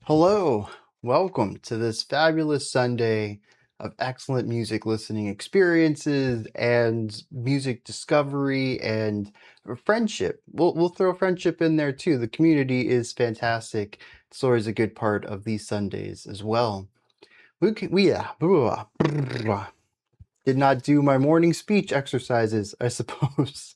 Hello, welcome to this fabulous Sunday of excellent music listening experiences and music discovery and friendship. We'll throw friendship in there too. The community is fantastic. It's always a good part of these Sundays as well. Did not do my morning speech exercises, I suppose.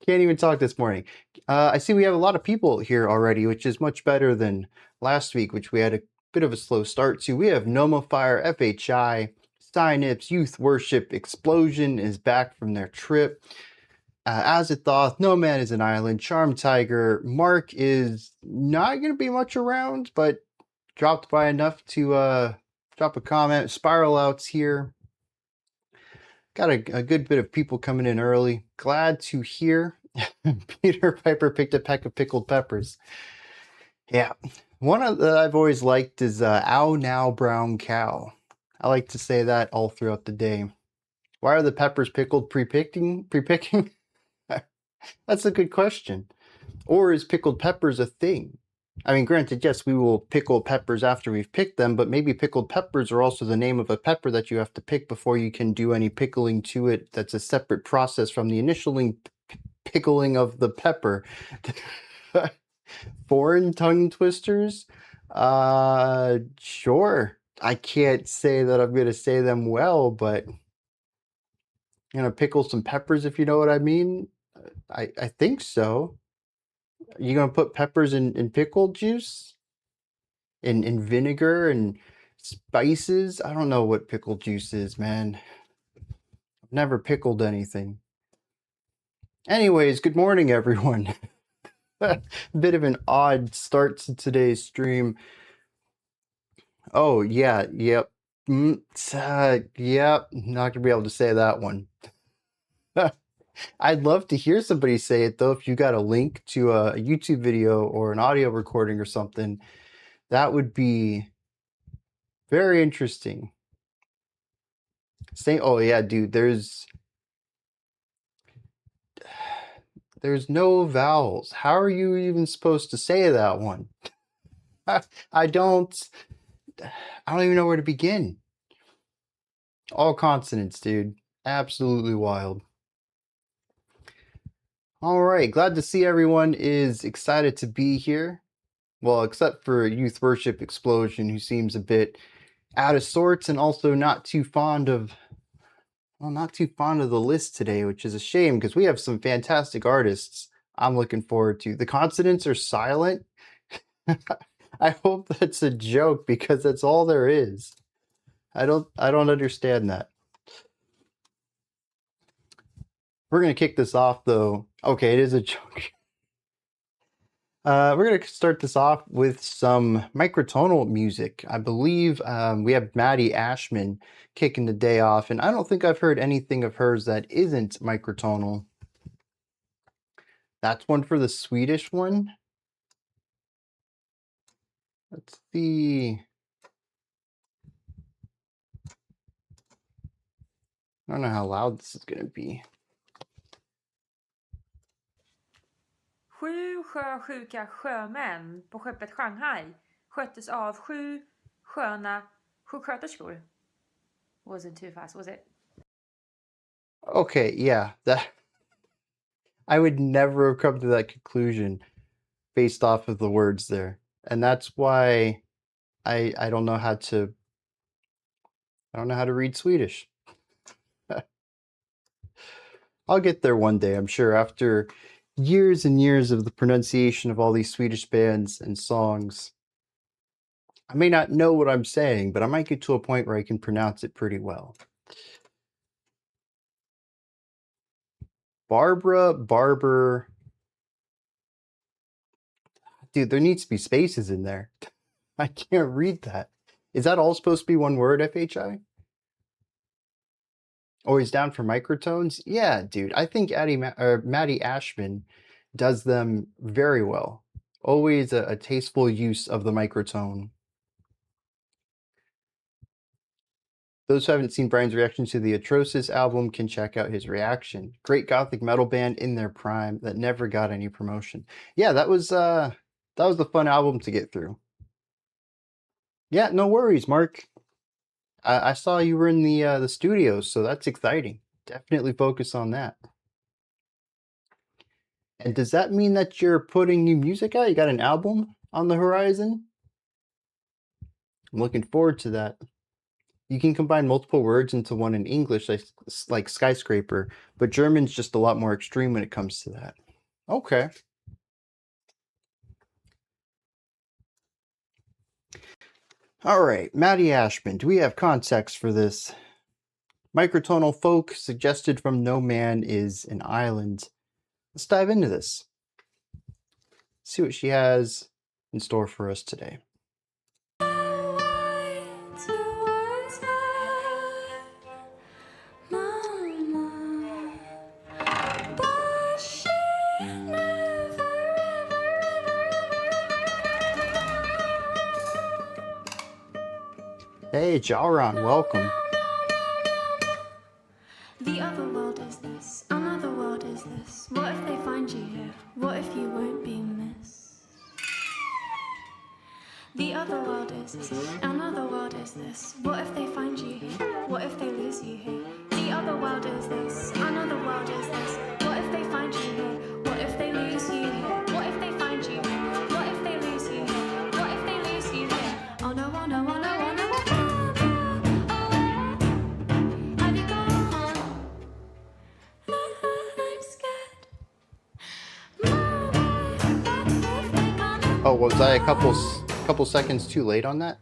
Can't even talk this morning. I see we have a lot of people here already, which is much better than last week, which we had a bit of a slow start to. We have Nomofire, FHI, Synips, Youth Worship, Explosion is back from their trip. Azathoth, No Man is an Island, Charm Tiger, Mark is not going to be much around, but dropped by enough to drop a comment. Spiral Out's here. Got a good bit of people coming in early. Glad to hear Peter Piper picked a peck of pickled peppers. Yeah. One that I've always liked is Ow Now Brown Cow. I like to say that all throughout the day. Why are the peppers pickled pre-picking? That's a good question. Or is pickled peppers a thing? I mean, granted, yes, we will pickle peppers after we've picked them, but maybe pickled peppers are also the name of a pepper that you have to pick before you can do any pickling to it. That's a separate process from the initial pickling of the pepper. Foreign tongue twisters? Sure. I can't say that I'm going to say them well, but pickle some peppers, if you know what I mean. I think so. You gonna put peppers in pickle juice? In vinegar and spices? I don't know what pickle juice is, man. I've never pickled anything. Anyways, good morning, everyone. A bit of an odd start to today's stream. Oh, yeah, yep. Yep, not gonna be able to say that one. I'd love to hear somebody say it, though. If you got a link to a YouTube video or an audio recording or something, that would be very interesting. Oh yeah, dude, there's no vowels. How are you even supposed to say that one? I don't even know where to begin. All consonants, dude. Absolutely wild. All right, glad to see everyone is excited to be here. Well, except for Youth Worship Explosion, who seems a bit out of sorts and also not too fond of the list today, which is a shame because we have some fantastic artists I'm looking forward to. The consonants are silent. I hope that's a joke because that's all there is. I don't understand that. We're going to kick this off though. Okay, it is a joke. We're going to start this off with some microtonal music. I believe we have Maddie Ashman kicking the day off, and I don't think I've heard anything of hers that isn't microtonal. That's one for the Swedish one. Let's see. I don't know how loud this is going to be. 7 sjösjuka sjömän på skeppet Shanghai sköttes av 7 sköna sjuksköterskor. Wasn't too fast, was it? Okay, yeah, that I would never have come to that conclusion based off of the words there. And that's why I don't know how to read Swedish. I'll get there one day, I'm sure, after years and years of the pronunciation of all these Swedish bands and songs. I may not know what I'm saying, but I might get to a point where I can pronounce it pretty well. Barbara, Barber. Dude, there needs to be spaces in there. I can't read that. Is that all supposed to be one word, FHI? Oh, he's down for microtones? Yeah, dude. I think Maddie Ashman does them very well. Always a tasteful use of the microtone. Those who haven't seen Brian's reaction to the Atrocis album can check out his reaction. Great gothic metal band in their prime that never got any promotion. Yeah, that was the fun album to get through. Yeah, no worries, Mark. I saw you were in the studios, so that's exciting. Definitely focus on that. And does that mean that you're putting new music out? You got an album on the horizon? I'm looking forward to that. You can combine multiple words into one in English, like skyscraper, but German's just a lot more extreme when it comes to that. Okay. All right, Maddie Ashman, do we have context for this? Microtonal folk suggested from No Man is an Island. Let's dive into this. See what she has in store for us today. Hey, Jalron, welcome. The other world is this, another world is this. What if they find you here? What if you won't be missed? The other world is this, another world is this. What if they find you here? What if they lose you here? The other world is this, another world is this. What if they find you here? What if they lose you here? What if they find you here? What if they lose you here? What if they lose you here? Oh no, oh no, oh no, oh no. Oh, was I a couple seconds too late on that?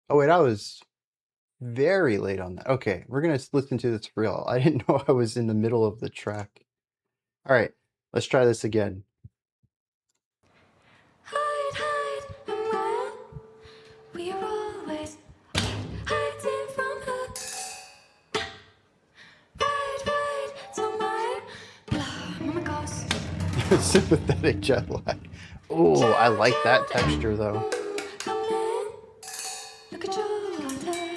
Oh wait, I was very late on that. Okay, we're gonna listen to this real. I didn't know I was in the middle of the track. All right, let's try this again. Hide, hide, and run. We are always hiding from her. Ride, ride, till my mama goes. Sympathetic jet lag. Oh, I like that texture though. Come in, look at your day.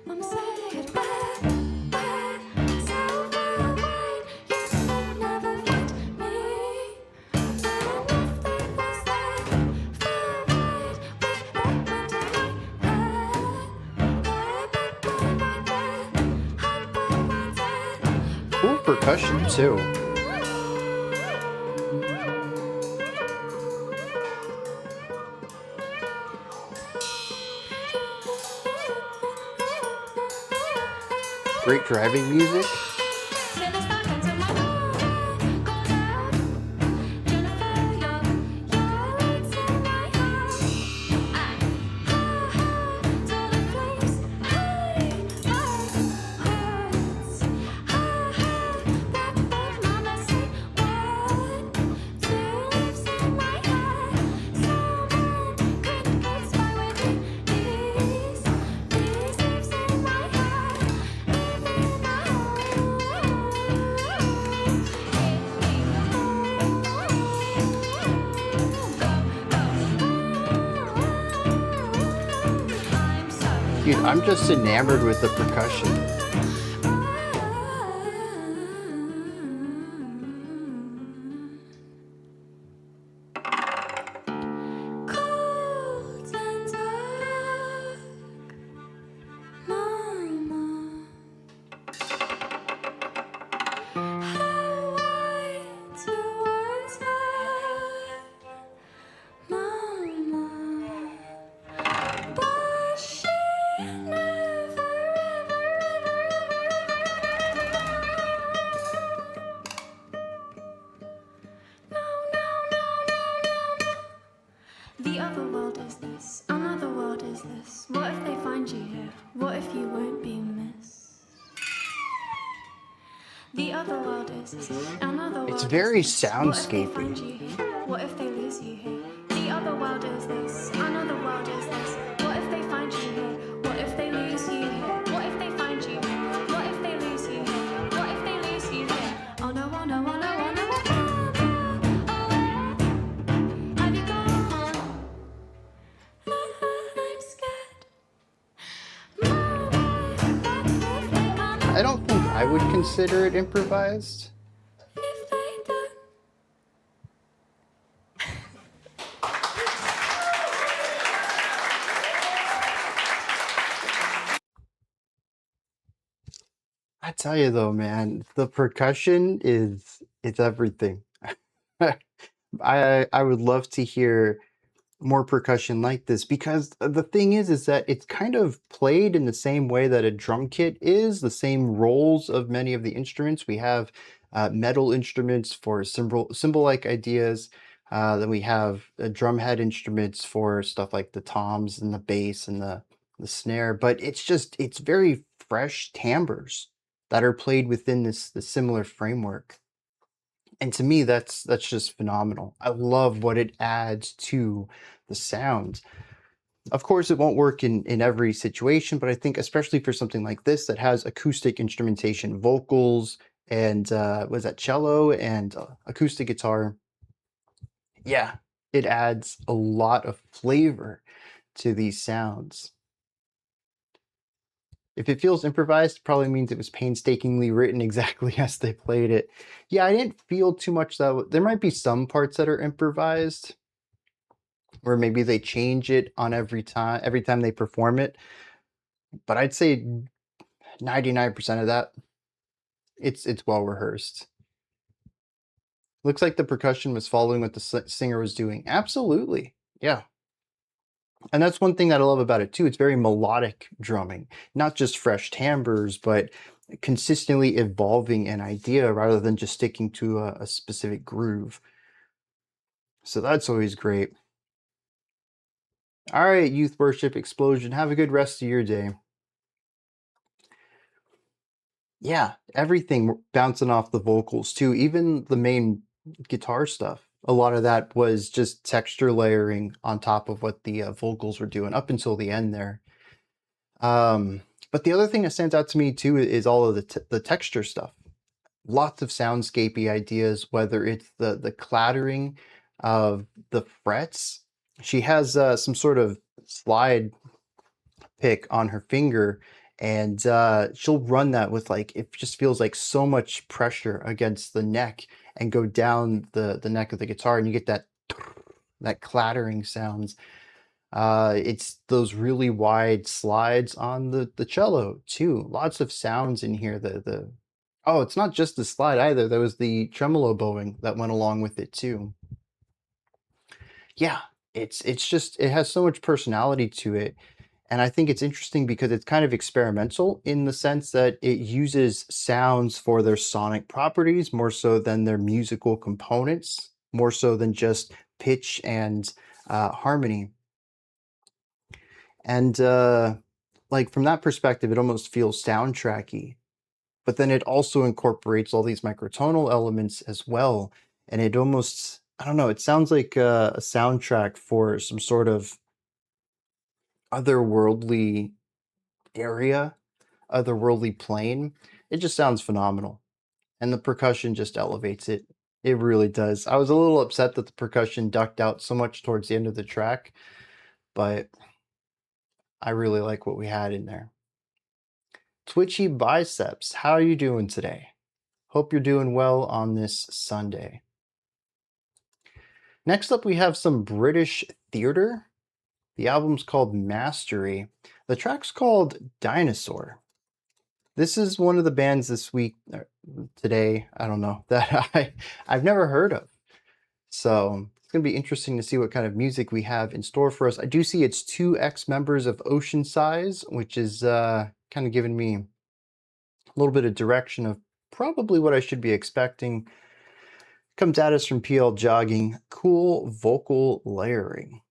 Mama said, where, so far away. You said never find me. And nothing was there. Far wide, way back when Cool percussion too. Great driving music. Dude, I'm just enamored with the percussion. The other world is this, another world is this. What if they find you here? What if you won't be missed? The other world is this, another world. It's very is this. What if they soundscapey. find you here? What if they lose you here? The other world is this, another world is this. What if they find you here? What if they lose you here? What if they find you here? What if they lose you here? What if they lose you here? Oh no, oh no, oh no, oh no. Have you gone? I'm scared. I don't think I would consider it improvised. if they don't. I tell you though, man, the percussion is it's everything. I would love to hear more percussion like this because the thing is that it's kind of played in the same way that a drum kit is, the same roles of many of the instruments. We have metal instruments for cymbal-like ideas. Then we have drumhead instruments for stuff like the toms and the bass and the snare. But it's very fresh timbres that are played within this similar framework. And to me, that's just phenomenal. I love what it adds to the sound. Of course, it won't work in every situation, but I think especially for something like this that has acoustic instrumentation, vocals, and was that cello and acoustic guitar? Yeah, it adds a lot of flavor to these sounds. If it feels improvised, it probably means it was painstakingly written exactly as they played it. Yeah, I didn't feel too much that there might be some parts that are improvised, or maybe they change it on every time they perform it. But I'd say 99% of that, it's well rehearsed. Looks like the percussion was following what the singer was doing. Absolutely, yeah. And that's one thing that I love about it too. It's very melodic drumming, not just fresh timbres, but consistently evolving an idea rather than just sticking to a specific groove. So that's always great. All right, Youth Worship Explosion. Have a good rest of your day. Yeah, everything bouncing off the vocals too, even the main guitar stuff. A lot of that was just texture layering on top of what the vocals were doing up until the end there. But the other thing that stands out to me too is all of the texture stuff. Lots of soundscapey ideas, whether it's the clattering of the frets. She has some sort of slide pick on her finger, and she'll run that with like it just feels like so much pressure against the neck and go down the neck of the guitar, and you get that clattering sounds. It's those really wide slides on the cello too. Lots of sounds in here. Oh, it's not just the slide either. There was the tremolo bowing that went along with it too. Yeah, it's just it has so much personality to it. And I think it's interesting because it's kind of experimental in the sense that it uses sounds for their sonic properties more so than their musical components, more so than just pitch and harmony. And like from that perspective, it almost feels soundtracky. But then it also incorporates all these microtonal elements as well. And it almost, I don't know, it sounds like a soundtrack for some sort of otherworldly area, otherworldly plane. It just sounds phenomenal. And the percussion just elevates it. It really does. I was a little upset that the percussion ducked out so much towards the end of the track, but I really like what we had in there. Twitchy Biceps, how are you doing today? Hope you're doing well on this Sunday. Next up, we have some British theater. The album's called Mastery. The track's called Dinosaur. This is one of the bands this week, today, I don't know, that I've never heard of. So it's going to be interesting to see what kind of music we have in store for us. I do see it's 2 ex-members of Ocean Size, which is kind of giving me a little bit of direction of probably what I should be expecting. Comes at us from PL Jogging. Cool vocal layering.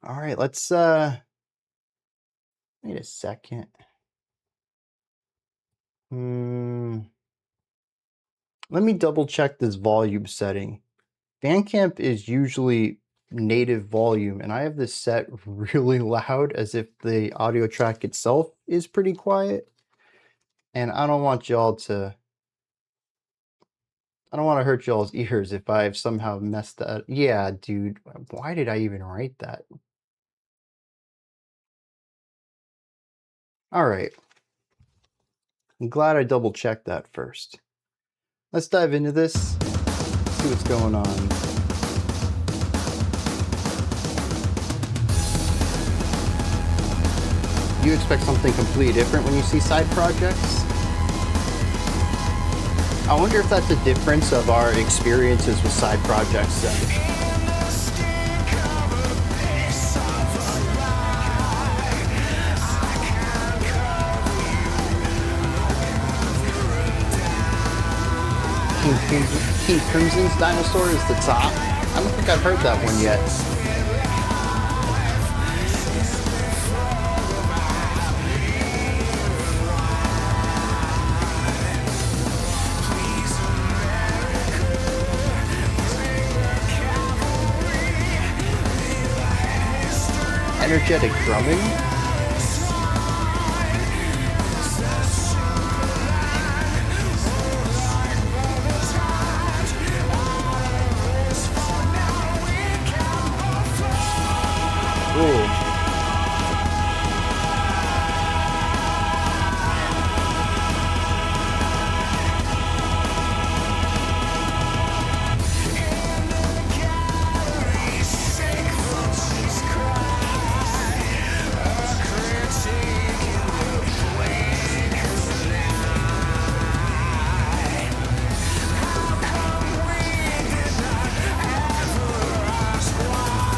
All right, let's wait a second. Let me double check this volume setting. Bandcamp is usually native volume, and I have this set really loud as if the audio track itself is pretty quiet. And I don't want to hurt y'all's ears if I've somehow messed that. Yeah, dude, why did I even write that? All right. I'm glad I double checked that first. Let's dive into this, see what's going on. You expect something completely different when you see side projects? I wonder if that's a difference of our experiences with side projects then. King Crimson's Dinosaur is the top. I don't think I've heard that one yet. Energetic drumming. Ooh.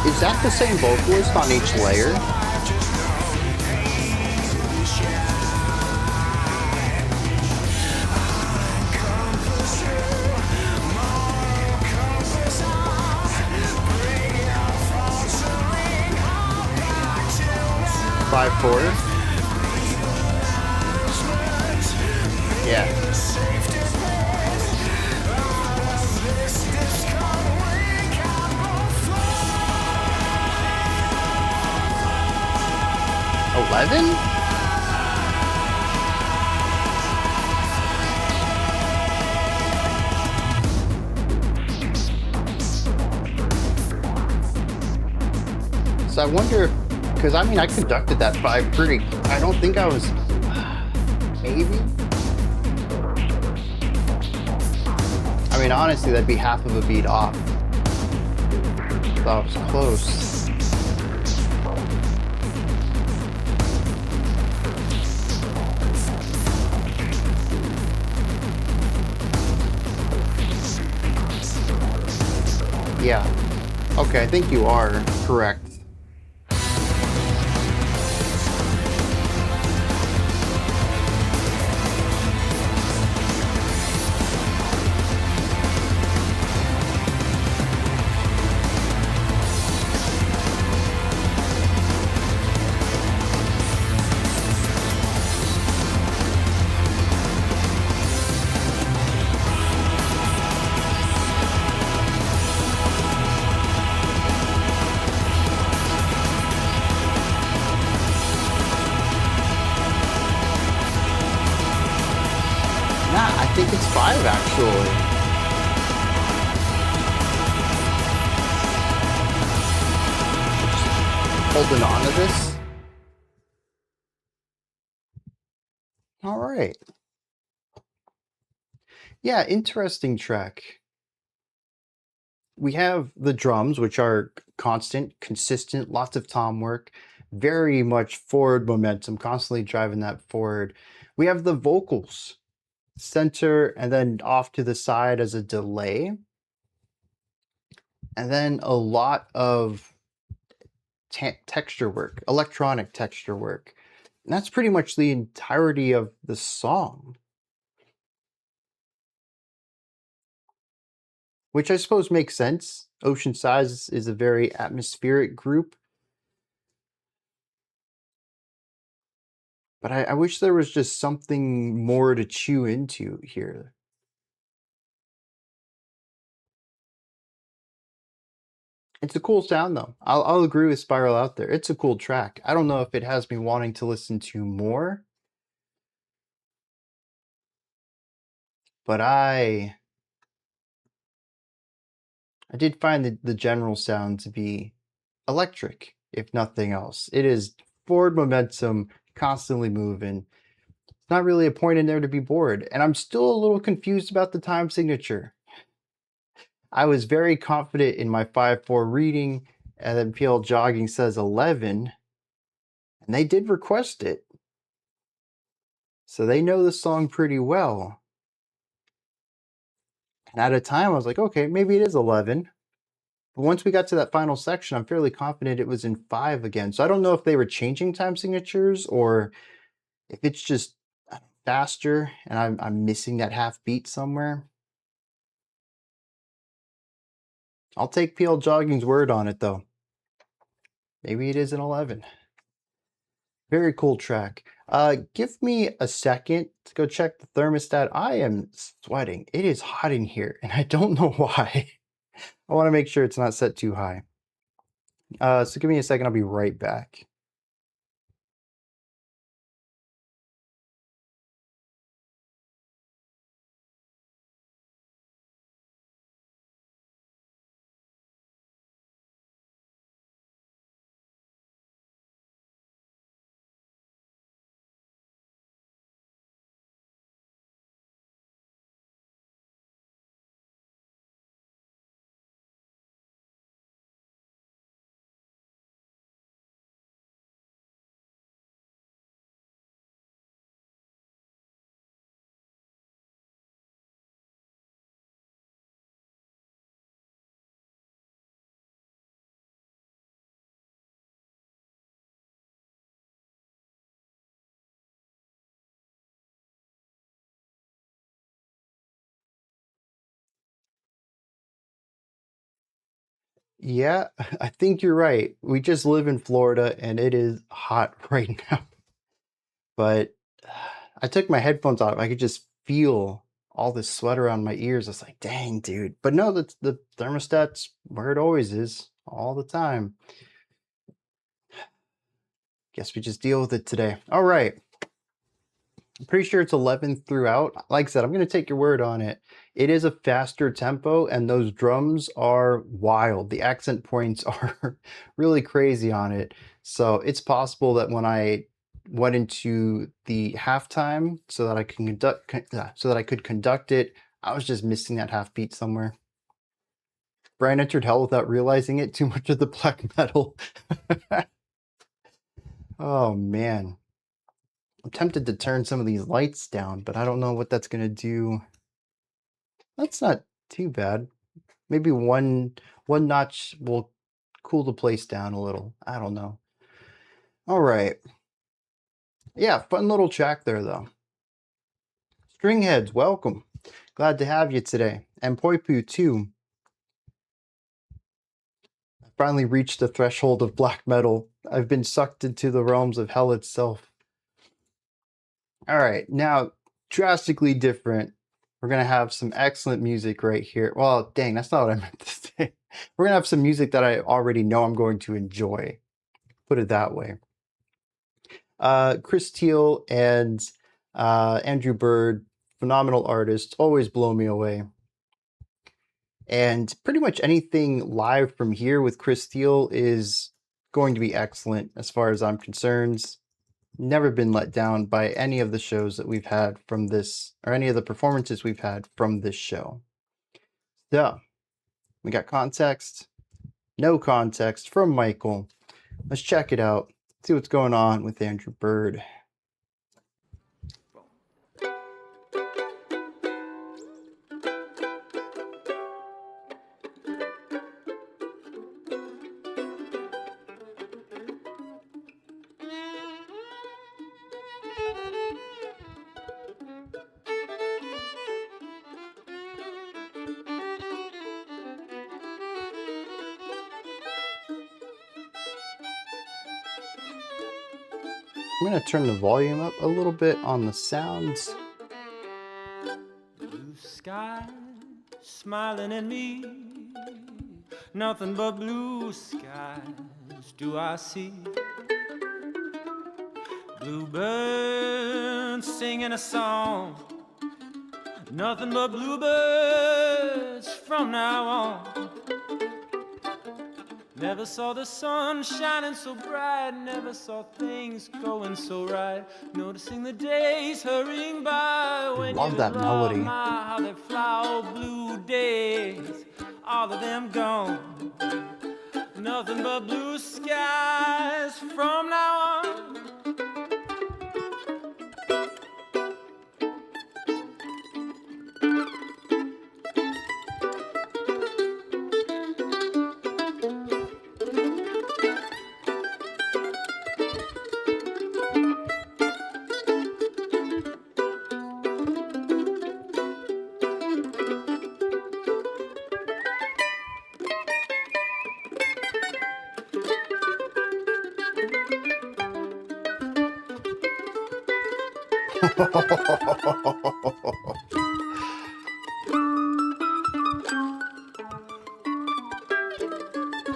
Is that the same vocalist on each layer? Five, four. Yeah. $11? So I wonder, because I mean, I conducted that 5 pretty, I don't think I was, maybe? I mean, honestly, that'd be half of a beat off. Thought it was close. Yeah. Okay, I think you are correct. I think it's 5 actually. Just holding on to this. All right. Yeah, interesting track. We have the drums, which are constant, consistent, lots of tom work, very much forward momentum, constantly driving that forward. We have the vocals. Center and then off to the side as a delay, and then a lot of texture work, electronic texture work, and that's pretty much the entirety of the song, which I suppose makes sense. Ocean Size is a very atmospheric group, but I wish there was just something more to chew into here. It's a cool sound, though. I'll agree with Spiral out there. It's a cool track. I don't know if it has me wanting to listen to more, but I did find the general sound to be electric, if nothing else. It is forward momentum, constantly moving. not really a point in there to be bored. And I'm still a little confused about the time signature. I was very confident in my 5-4 reading, and then PL Jogging says 11, and they did request it. So they know the song pretty well. And at a time, I was like, okay, maybe it is 11. But once we got to that final section, I'm fairly confident it was in 5 again. So I don't know if they were changing time signatures or if it's just faster and I'm missing that half beat somewhere. I'll take PL Jogging's word on it, though. Maybe it is an 11. Very cool track. Give me a second to go check the thermostat. I am sweating. It is hot in here, and I don't know why. I want to make sure it's not set too high. So give me a second. I'll be right back. Yeah, I think you're right. We just live in Florida and it is hot right now. But I took my headphones off. I could just feel all this sweat around my ears. I was like, dang, dude. But no, the thermostat's where it always is, all the time. Guess we just deal with it today. All right. I'm pretty sure it's 11 throughout. Like I said, I'm going to take your word on it. It is a faster tempo, and those drums are wild. The accent points are really crazy on it. So it's possible that when I went into the halftime so that I could conduct it, I was just missing that half beat somewhere. Brian entered hell without realizing it. Too much of the black metal. Oh man. I'm tempted to turn some of these lights down, but I don't know what that's going to do. That's not too bad. Maybe one notch will cool the place down a little. I don't know. All right. Yeah, fun little track there, though. Stringheads, welcome. Glad to have you today. And Poipu, too. I finally reached the threshold of black metal. I've been sucked into the realms of hell itself. All right, now drastically different. We're going to have some excellent music right here. Well, dang, that's not what I meant to say. We're going to have some music that I already know I'm going to enjoy. Put it that way. Chris Thile and Andrew Bird, phenomenal artists, always blow me away. And pretty much anything live from here with Chris Thile is going to be excellent as far as I'm concerned. Never been let down by any of the shows that we've had from this, or any of the performances we've had from this show. So, we got context, no context from Michael. Let's check it out, see what's going on with Andrew Bird. I'm going to turn the volume up a little bit on the sounds. Blue sky smiling at me, nothing but blue skies do I see. Bluebirds singing a song, nothing but bluebirds from now on. Never saw the sun shining so bright, never saw things going so right. Noticing the days hurrying by when Love you that love melody. my how they fly, all blue days, all of them gone. Nothing but blue skies from now on.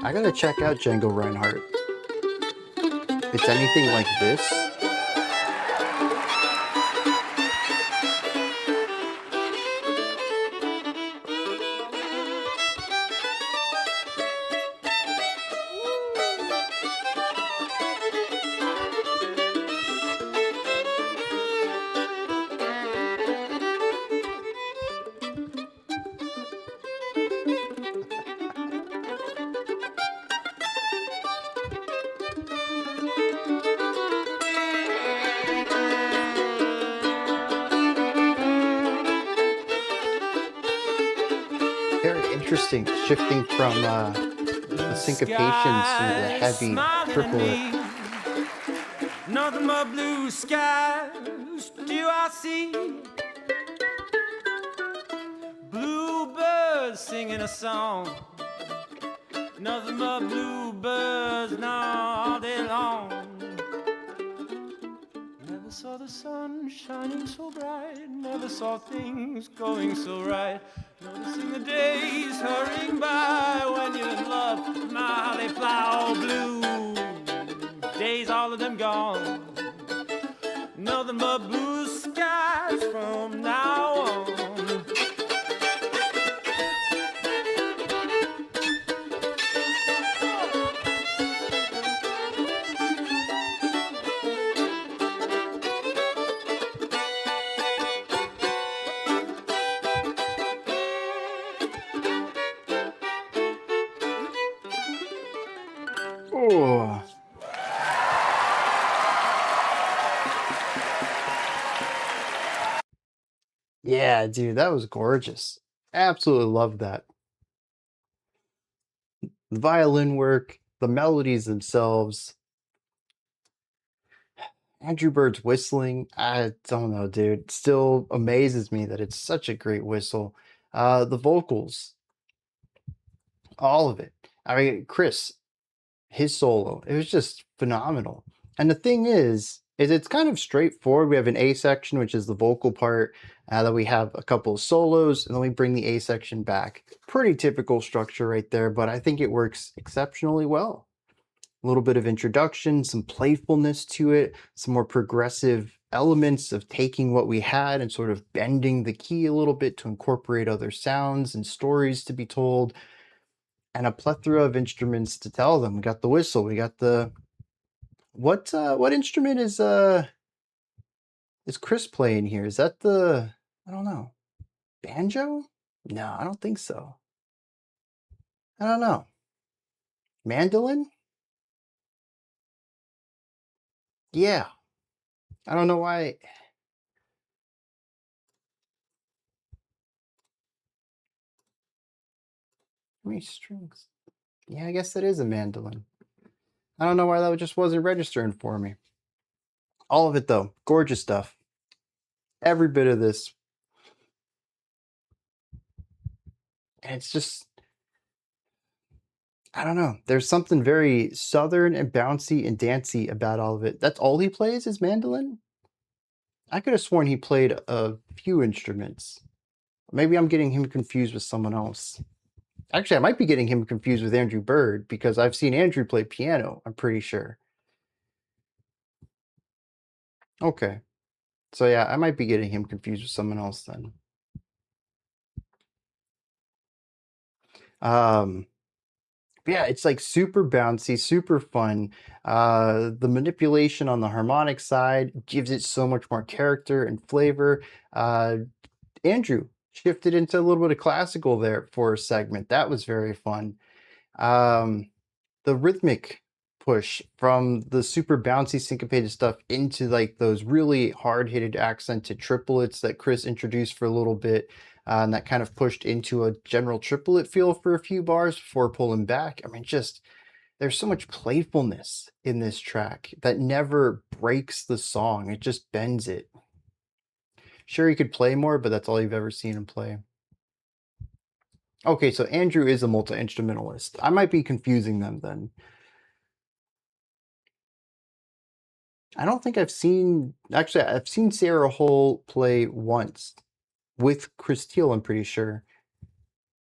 I gotta check out Django Reinhardt. It's anything like this. Very interesting, shifting from the syncopations to the heavy triplet. Nothing but blue skies do I see. Bluebirds singing a song. Nothing but bluebirds now all day long. Never saw the sun shining so bright, never saw things going so right. Noticing the days hurrying by when you're in love. My, how they fly all blue. Days, all of them gone. Nothing but blue skies from now on. Oh. Yeah, dude, that was gorgeous. Absolutely love that. The violin work, the melodies themselves. Andrew Bird's whistling, I don't know, dude. It still amazes me that it's such a great whistle. The vocals, all of it. I mean, Chris, his solo, it was just phenomenal. And the thing is it's kind of straightforward. We have an A section, which is the vocal part. Then we have a couple of solos, and then we bring the A section back. Pretty typical structure right there, but I think it works exceptionally well. A little bit of introduction, some playfulness to it, some more progressive elements of taking what we had and sort of bending the key a little bit to incorporate other sounds and stories to be told, and a plethora of instruments to tell them. We got the whistle, we got the what instrument is Chris playing here? Is that the, I don't know, banjo? No, I don't think so. I don't know. Mandolin? Yeah. I don't know why. How many strings? Yeah, I guess that is a mandolin. I don't know why that just wasn't registering for me. All of it though, gorgeous stuff. Every bit of this. And it's just, I don't know. There's something very southern and bouncy and dancey about all of it. That's all he plays is mandolin? I could have sworn he played a few instruments. Maybe I'm getting him confused with someone else. Actually, I might be getting him confused with Andrew Bird because I've seen Andrew play piano, I'm pretty sure. Okay. So yeah, I might be getting him confused with someone else then. Yeah, it's like super bouncy, super fun. The manipulation on the harmonic side gives it so much more character and flavor. Andrew shifted into a little bit of classical there for a segment. That was very fun. The rhythmic push from the super bouncy syncopated stuff into like those really hard-hitted accented triplets that Chris introduced for a little bit, and that kind of pushed into a general triplet feel for a few bars before pulling back. I mean, just there's so much playfulness in this track that never breaks the song. It just bends it. Sure, he could play more, but that's all you've ever seen him play. Okay, so Andrew is a multi-instrumentalist. I might be confusing them then. I don't think I've seen... Actually, I've seen Sarah Hull play once with Chris Thile, I'm pretty sure.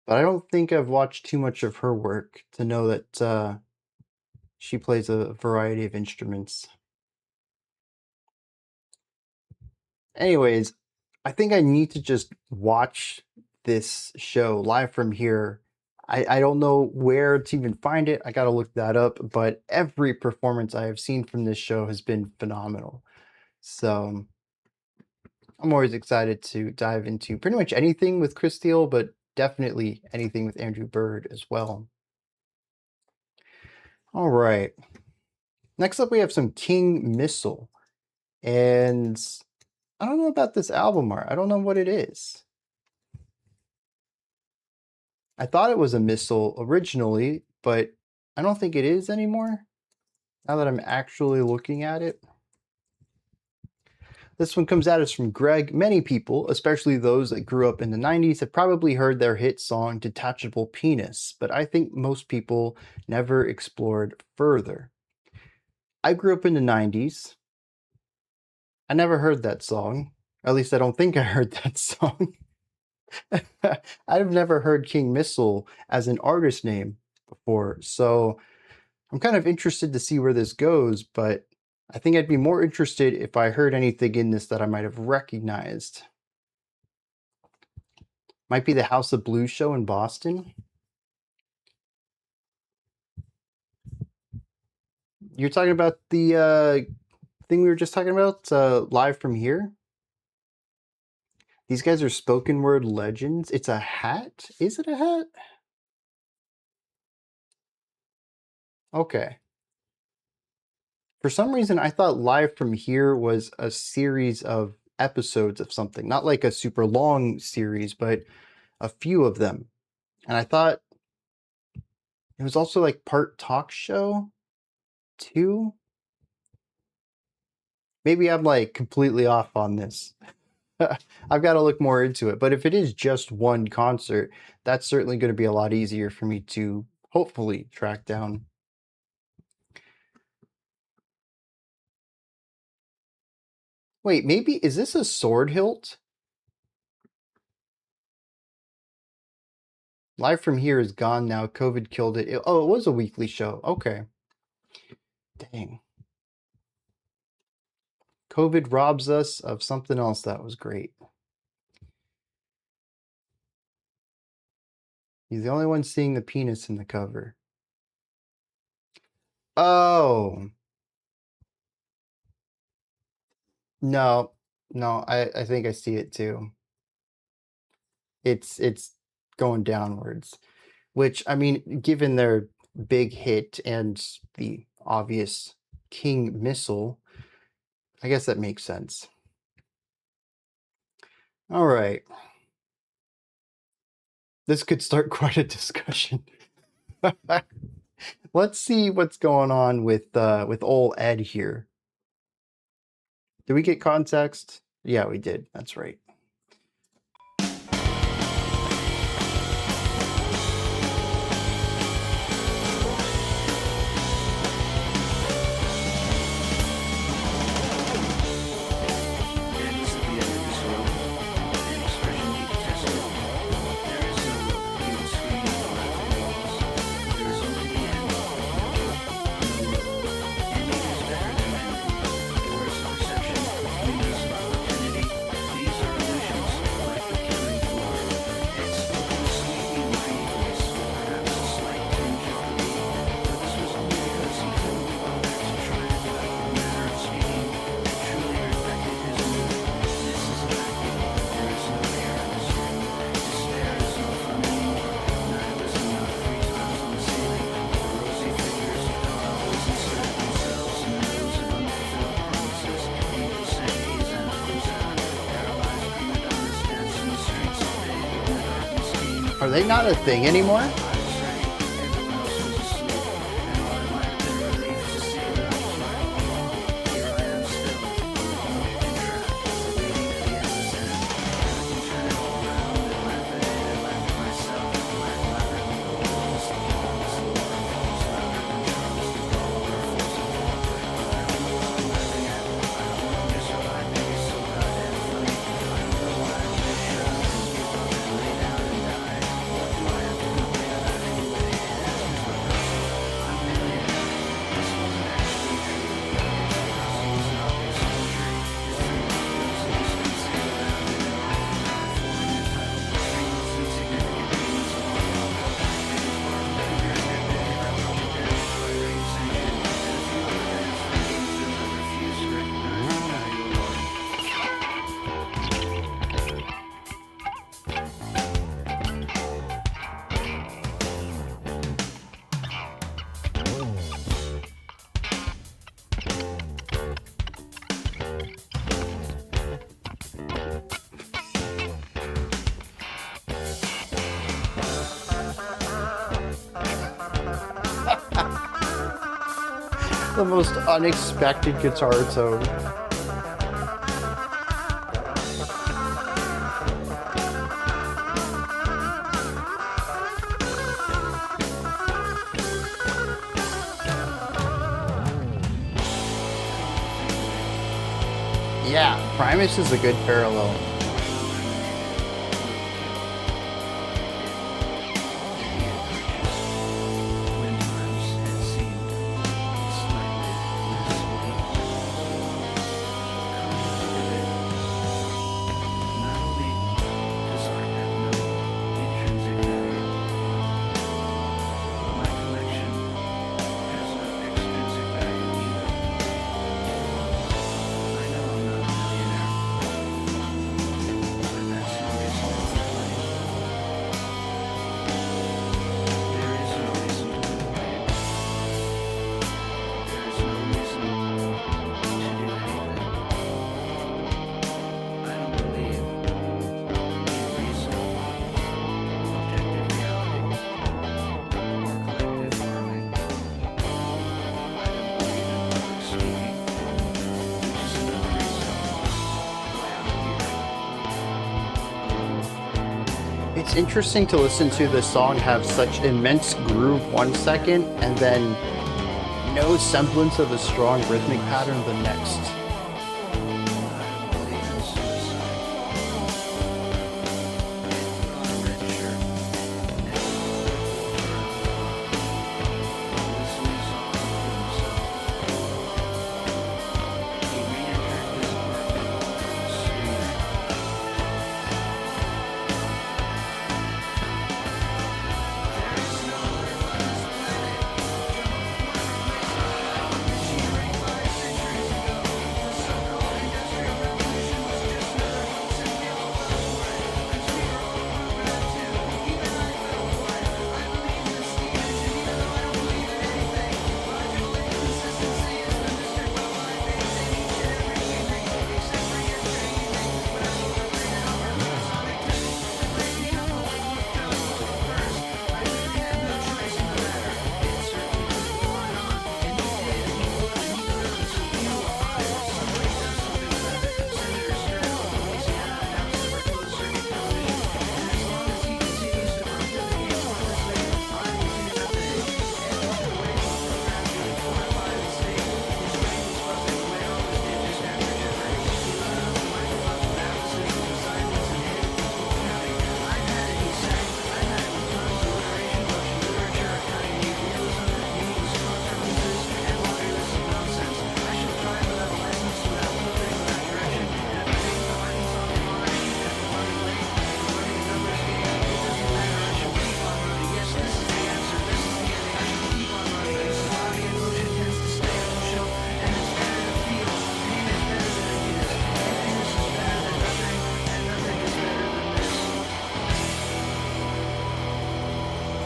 But I don't think I've watched too much of her work to know that she plays a variety of instruments. Anyways, I think I need to just watch this show live from here. I don't know where to even find it. I got to look that up, but every performance I have seen from this show has been phenomenal. So I'm always excited to dive into pretty much anything with Chris Thile, but definitely anything with Andrew Bird as well. All right. Next up, we have some King Missile. And I don't know about this album art. I don't know what it is. I thought it was a missile originally, but I don't think it is anymore, now that I'm actually looking at it. This one comes at us from Greg. Many people, especially those that grew up in the 90s, have probably heard their hit song Detachable Penis, but I think most people never explored further. I grew up in the 90s. I never heard that song. At least I don't think I heard that song. I've never heard King Missile as an artist name before, so I'm kind of interested to see where this goes, but I think I'd be more interested if I heard anything in this that I might have recognized. Might be the House of Blues show in Boston. You're talking about the thing we were just talking about, live from here? These guys are spoken word legends. It's a hat? Is it a hat? Okay. For some reason, I thought Live from Here was a series of episodes of something. Not like a super long series, but a few of them. And I thought it was also like part talk show too. Maybe I'm like completely off on this. I've got to look more into it. But if it is just one concert, that's certainly going to be a lot easier for me to hopefully track down. Wait, maybe, is this a sword hilt? Live from Here is gone now. COVID killed it. Oh, it was a weekly show. Okay. Dang. COVID robs us of something else that was great. He's the only one seeing the penis in the cover. Oh. No, I think I see it too. It's going downwards, which, I mean, given their big hit and the obvious King Missile, I guess that makes sense. All right. This could start quite a discussion. Let's see what's going on with old Ed here. Did we get context? Yeah, we did. That's right. These are they not a thing anymore? The most unexpected guitar tone. Yeah, Primus is a good parallel. It's interesting to listen to the song have such immense groove 1 second and then no semblance of a strong rhythmic pattern the next.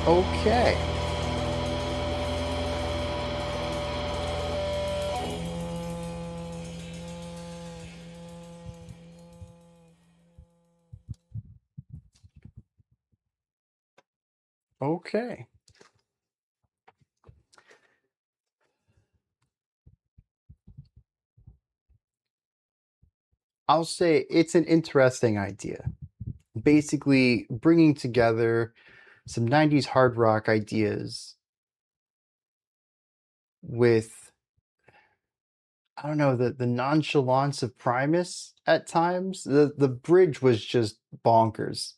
Okay. Okay. I'll say it's an interesting idea. Basically, bringing together some 90s hard rock ideas with, I don't know, the nonchalance of Primus at times. The bridge was just bonkers.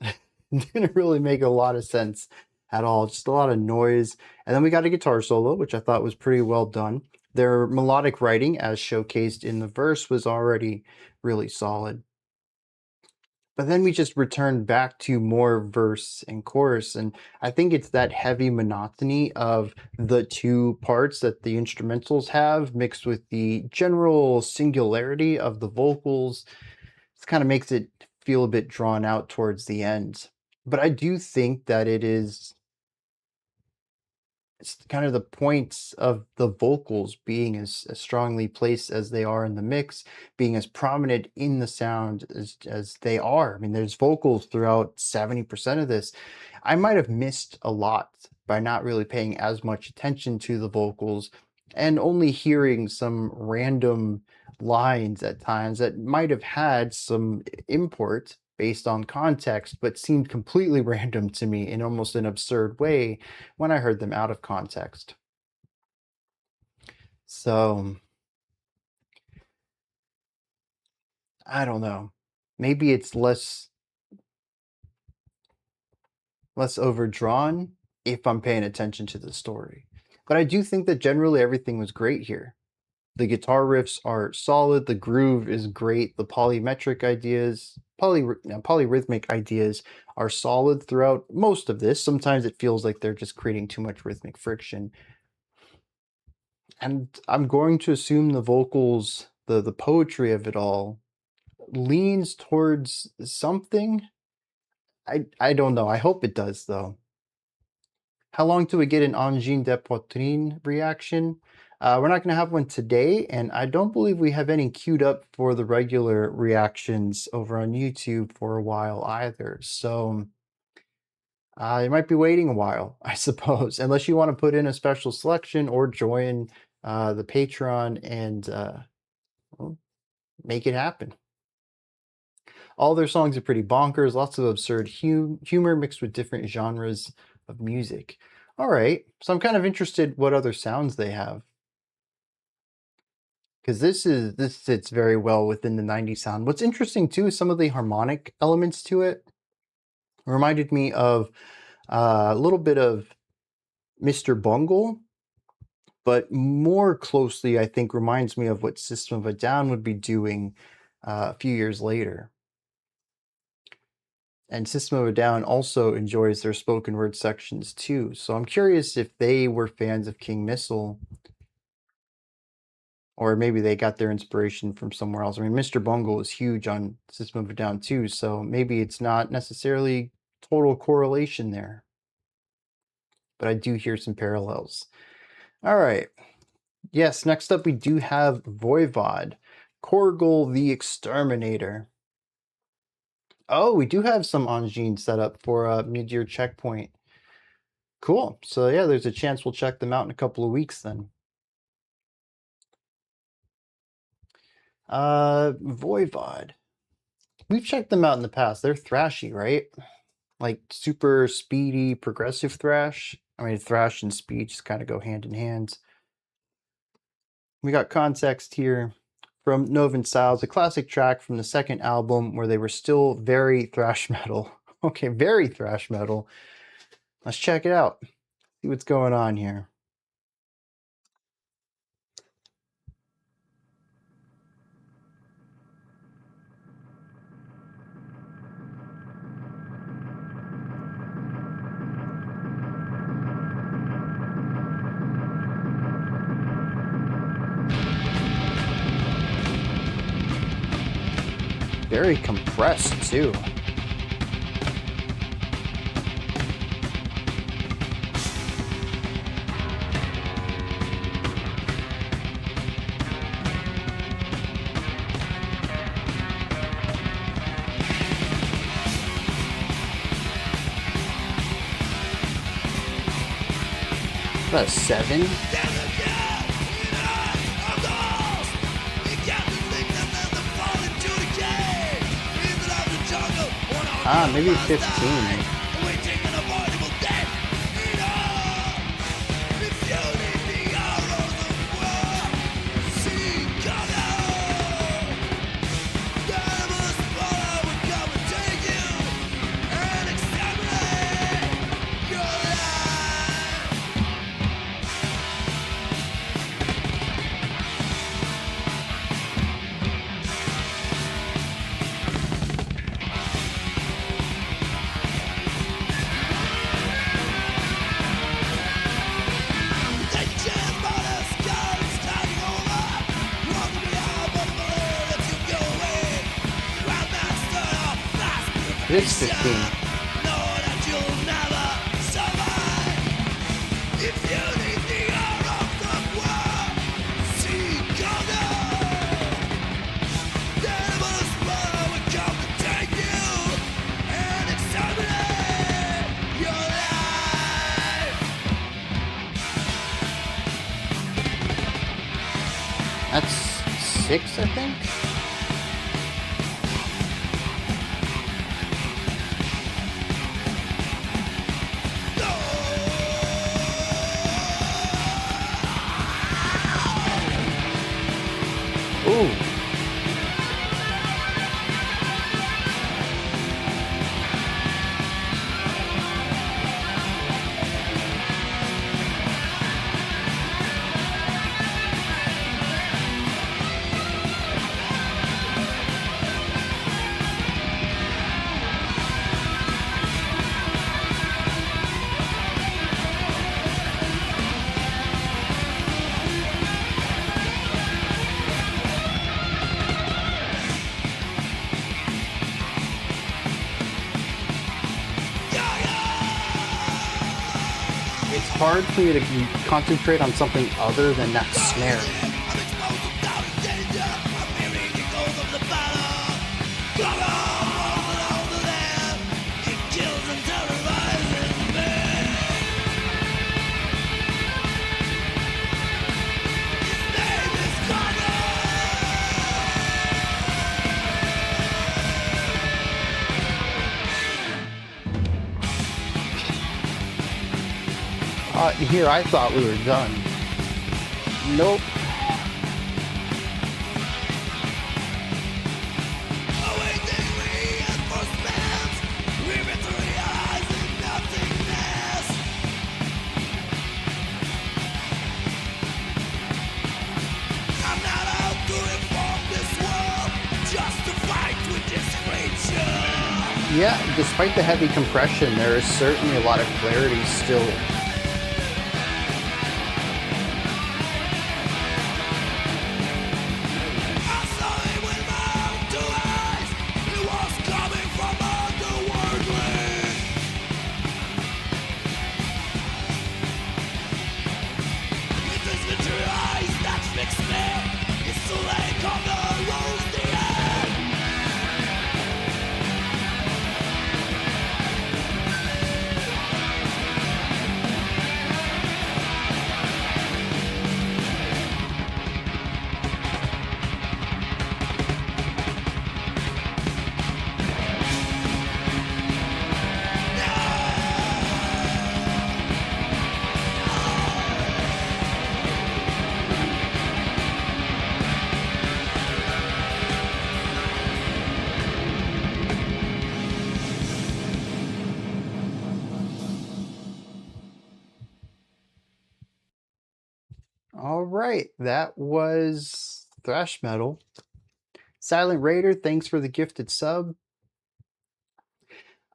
Didn't really make a lot of sense at all. Just a lot of noise. And then we got a guitar solo, which I thought was pretty well done. Their melodic writing, as showcased in the verse, was already really solid. But then we just returned back to more verse and chorus, and I think it's that heavy monotony of the two parts that the instrumentals have, mixed with the general singularity of the vocals. This kind of makes it feel a bit drawn out towards the end. But I do think that it's kind of the points of the vocals being as strongly placed as they are in the mix, being as prominent in the sound as they are. I mean, there's vocals throughout 70% of this. I might have missed a lot by not really paying as much attention to the vocals and only hearing some random lines at times that might have had some import based on context, but seemed completely random to me in almost an absurd way when I heard them out of context. So, I don't know. Maybe it's less overdrawn if I'm paying attention to the story. But I do think that generally everything was great here. The guitar riffs are solid, the groove is great, the polyrhythmic ideas are solid throughout most of this. Sometimes it feels like they're just creating too much rhythmic friction. And I'm going to assume the vocals, the poetry of it all, leans towards something. I don't know. I hope it does, though. How long till we get an angine de poitrine reaction? We're not going to have one today, and I don't believe we have any queued up for the regular reactions over on YouTube for a while either. So you might be waiting a while, I suppose, unless you want to put in a special selection or join the Patreon and well, make it happen. All their songs are pretty bonkers, lots of absurd humor mixed with different genres of music. All right, so I'm kind of interested what other sounds they have, because this fits very well within the 90s sound. What's interesting too is some of the harmonic elements to it. Reminded me of a little bit of Mr. Bungle, but more closely, I think, reminds me of what System of a Down would be doing a few years later. And System of a Down also enjoys their spoken word sections too. So I'm curious if they were fans of King Missile, or maybe they got their inspiration from somewhere else. I mean, Mr. Bungle is huge on System of a Down too, so maybe it's not necessarily total correlation there. But I do hear some parallels. All right. Yes, next up we do have Voivod, Korgull the Exterminator. Oh, we do have some angine set up for a mid-year checkpoint. Cool. So yeah, there's a chance we'll check them out in a couple of weeks then. Voivod. We've checked them out in the past. They're thrashy, right? Like super speedy, progressive thrash. I mean, thrash and speed just kind of go hand in hand. We got context here from Novan Styles, a classic track from the second album where they were still very thrash metal. Okay, very thrash metal. Let's check it out. See what's going on here. Very compressed too. About a 7. Maybe 15. It is 15. That's 6, I think. Ooh. Hard for me to concentrate on something other than that snare. Here I thought we were done. Nope. Yeah, despite the heavy compression, there is certainly a lot of clarity still. All right, that was thrash metal. Silent Raider, thanks for the gifted sub.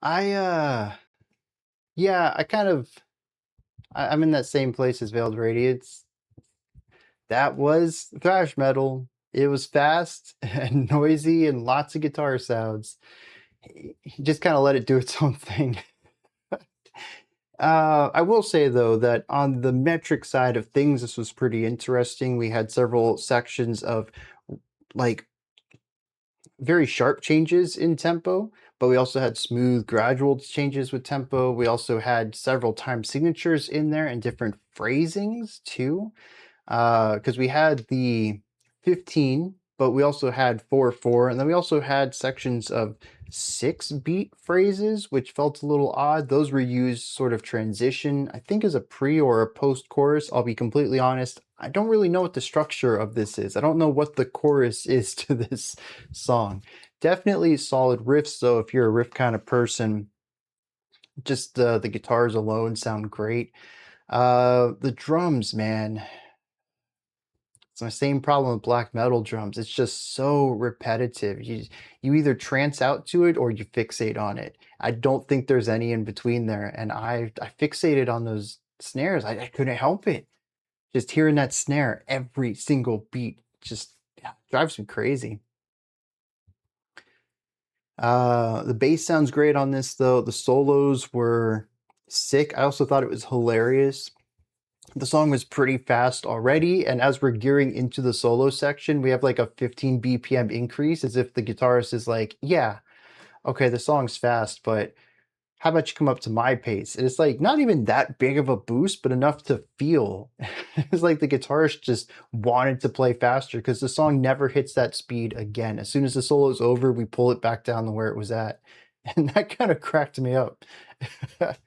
Yeah, I'm in that same place as Veiled Radiance. That was thrash metal. It was fast and noisy and lots of guitar sounds. He just kind of let it do its own thing. I will say, though, that on the metric side of things, this was pretty interesting. We had several sections of, like, very sharp changes in tempo, but we also had smooth, gradual changes with tempo. We also had several time signatures in there and different phrasings too. Because we had the 15, but we also had 4/4, and then we also had sections of 6-beat phrases, which felt a little odd. Those were used sort of transition, I think, as a pre or a post chorus. I'll be completely honest, I don't really know what the structure of this is. I don't know what the chorus is to this song. Definitely solid riffs, though. If you're a riff kind of person, just the guitars alone sound great. The drums, man. It's my same problem with black metal drums. It's just so repetitive. You either trance out to it or you fixate on it. I don't think there's any in between there. And I fixated on those snares. I couldn't help it. Just hearing that snare every single beat just drives me crazy. The bass sounds great on this, though. The solos were sick. I also thought it was hilarious. The song was pretty fast already, and as we're gearing into the solo section, we have like a 15 BPM increase, as if the guitarist is like, yeah, okay, the song's fast, but how about you come up to my pace? And it's like not even that big of a boost, but enough to feel. It's like the guitarist just wanted to play faster because the song never hits that speed again. As soon as the solo is over, we pull it back down to where it was at. And that kind of cracked me up. The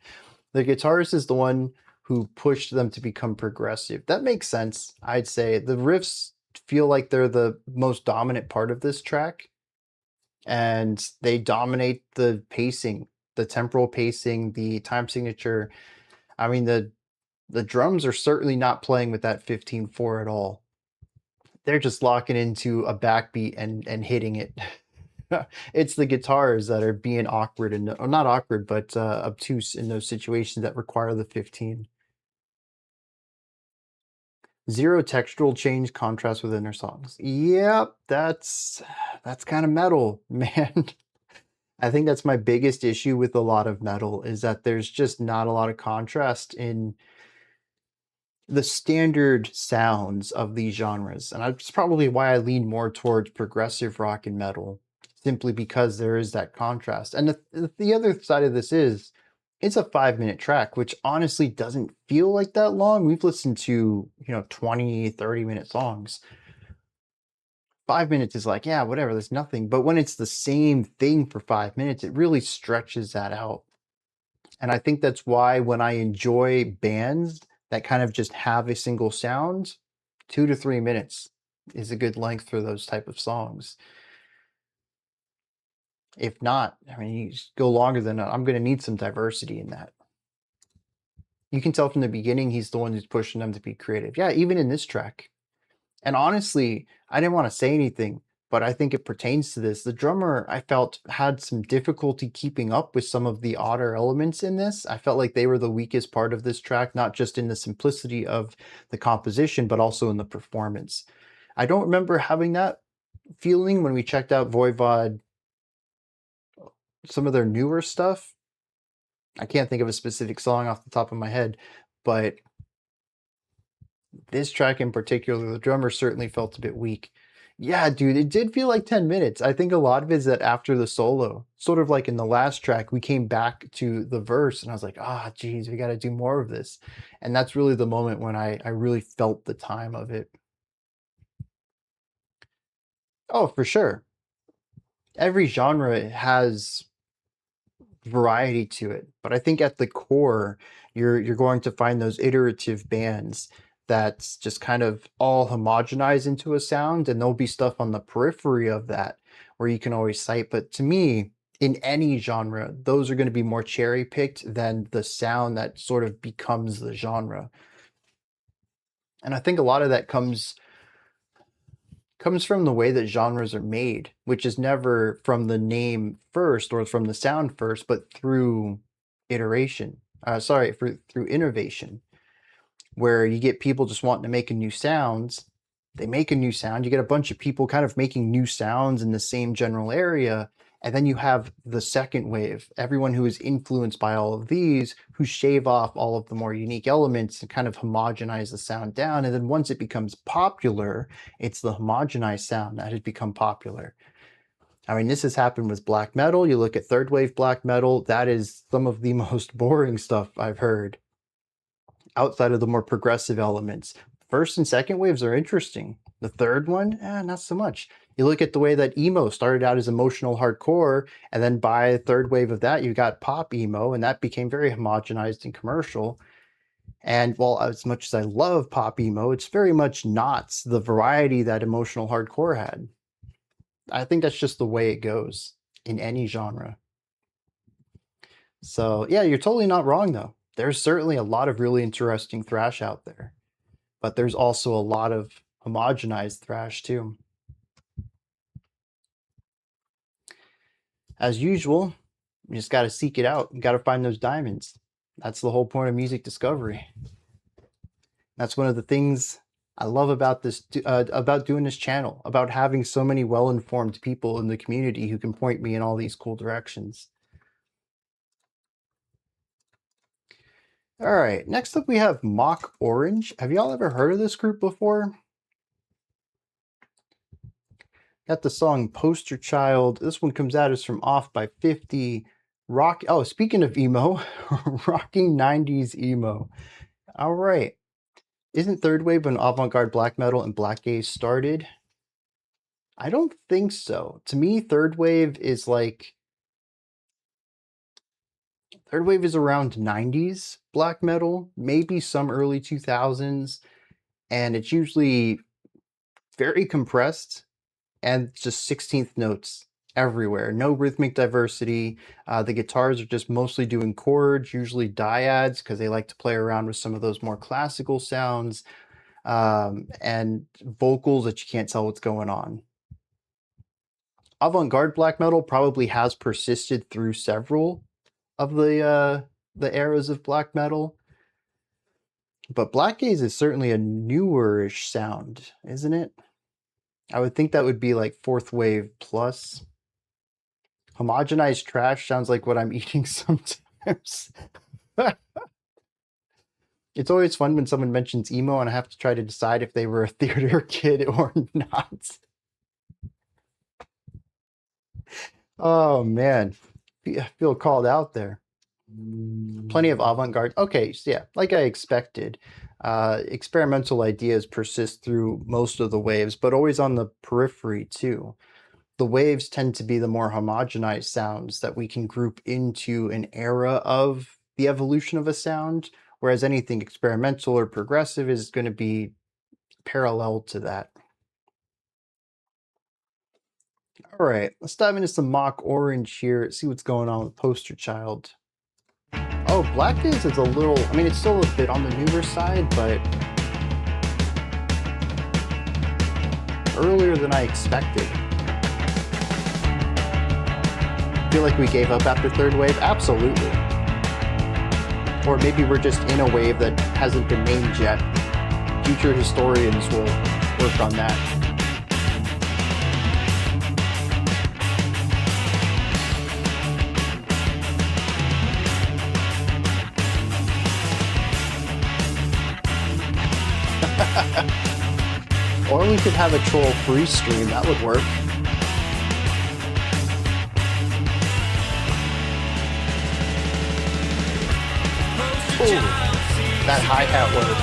guitarist is the one who pushed them to become progressive. That makes sense, I'd say. The riffs feel like they're the most dominant part of this track, and they dominate the pacing, the temporal pacing, the time signature. I mean, the drums are certainly not playing with that 15/4 at all. They're just locking into a backbeat and hitting it. It's the guitars that are being awkward, and or not awkward, but obtuse in those situations that require the 15. Zero textural change, contrast within their songs. Yep, that's kind of metal, man. I think that's my biggest issue with a lot of metal, is that there's just not a lot of contrast in the standard sounds of these genres. And that's probably why I lean more towards progressive rock and metal, simply because there is that contrast. And the other side of this is, it's a 5-minute track, which honestly doesn't feel like that long. We've listened to, 20, 30-minute songs. 5 minutes is like, yeah, whatever, there's nothing. But when it's the same thing for 5 minutes, it really stretches that out. And I think that's why when I enjoy bands that kind of just have a single sound, 2 to 3 minutes is a good length for those type of songs. If not, I mean, you just go longer than that. I'm going to need some diversity in that. You can tell from the beginning he's the one who's pushing them to be creative. Yeah, even in this track. And honestly, I didn't want to say anything, but I think it pertains to this. The drummer, I felt, had some difficulty keeping up with some of the odder elements in this. I felt like they were the weakest part of this track, not just in the simplicity of the composition, but also in the performance. I don't remember having that feeling when we checked out Voivod, some of their newer stuff. I can't think of a specific song off the top of my head, but this track in particular, the drummer certainly felt a bit weak. Yeah, dude, it did feel like 10 minutes. I think a lot of it is that after the solo, sort of like in the last track, we came back to the verse and I was like, geez, we got to do more of this. And that's really the moment when I really felt the time of it. Oh, for sure. Every genre has variety to it, but I think at the core, you're going to find those iterative bands that's just kind of all homogenized into a sound, and there'll be stuff on the periphery of that where you can always cite. But to me, in any genre, those are going to be more cherry picked than the sound that sort of becomes the genre. And I think a lot of that comes from the way that genres are made, which is never from the name first or from the sound first, but through iteration. Through innovation, where you get people just wanting to make a new sound. They make a new sound. You get a bunch of people kind of making new sounds in the same general area. And then you have the second wave, everyone who is influenced by all of these, who shave off all of the more unique elements and kind of homogenize the sound down. And then once it becomes popular, it's the homogenized sound that has become popular. I mean, this has happened with black metal. You look at third wave black metal, that is some of the most boring stuff I've heard outside of the more progressive elements. First and second waves are interesting. The third one, not so much. You look at the way that emo started out as emotional hardcore, and then by the third wave of that, you got pop emo, and that became very homogenized and commercial. And while as much as I love pop emo, it's very much not the variety that emotional hardcore had. I think that's just the way it goes in any genre. So yeah, you're totally not wrong though. There's certainly a lot of really interesting thrash out there, but there's also a lot of homogenized thrash too. As usual, you just got to seek it out. You got to find those diamonds. That's the whole point of music discovery. That's one of the things I love about this, about doing this channel, about having so many well-informed people in the community who can point me in all these cool directions. All right, next up we have Mock Orange. Have y'all ever heard of this group before? Got the song Poster Child. This one comes at us from Off by 50. Oh, speaking of emo, rocking 90s emo. All right. Isn't third wave when avant-garde black metal and black gaze started? I don't think so. To me, third wave is around 90s black metal, maybe some early 2000s, and it's usually very compressed and just 16th notes everywhere. No rhythmic diversity. The guitars are just mostly doing chords, usually dyads, because they like to play around with some of those more classical sounds, and vocals that you can't tell what's going on. Avant-garde black metal probably has persisted through several of the eras of black metal, but black gaze is certainly a newer-ish sound, isn't it? I would think that would be like fourth wave plus. Homogenized trash sounds like what I'm eating sometimes. It's always fun when someone mentions emo and I have to try to decide if they were a theater kid or not. Oh man, I feel called out there. Plenty of avant-garde. Okay, so yeah, like I expected. Experimental ideas persist through most of the waves, but always on the periphery too. The waves tend to be the more homogenized sounds that we can group into an era of the evolution of a sound, whereas anything experimental or progressive is going to be parallel to that. All right, let's dive into some Mock Orange here, see what's going on with Poster Child. Oh, Black Gaze is a little, I mean, it's still a bit on the newer side, but earlier than I expected. Feel like we gave up after third wave? Absolutely. Or maybe we're just in a wave that hasn't been named yet. Future historians will work on that. Or we could have a troll free stream, that would work. Ooh, that hi-hat work.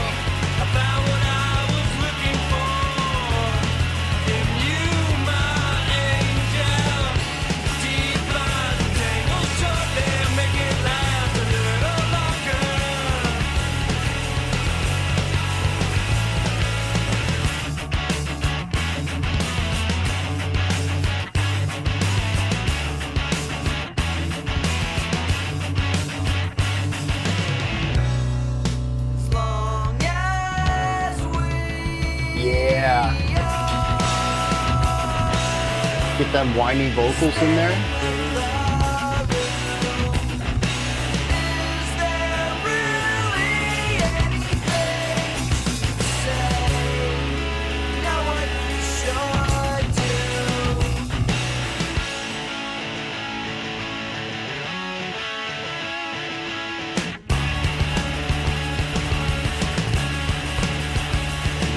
Get them whiny vocals in there.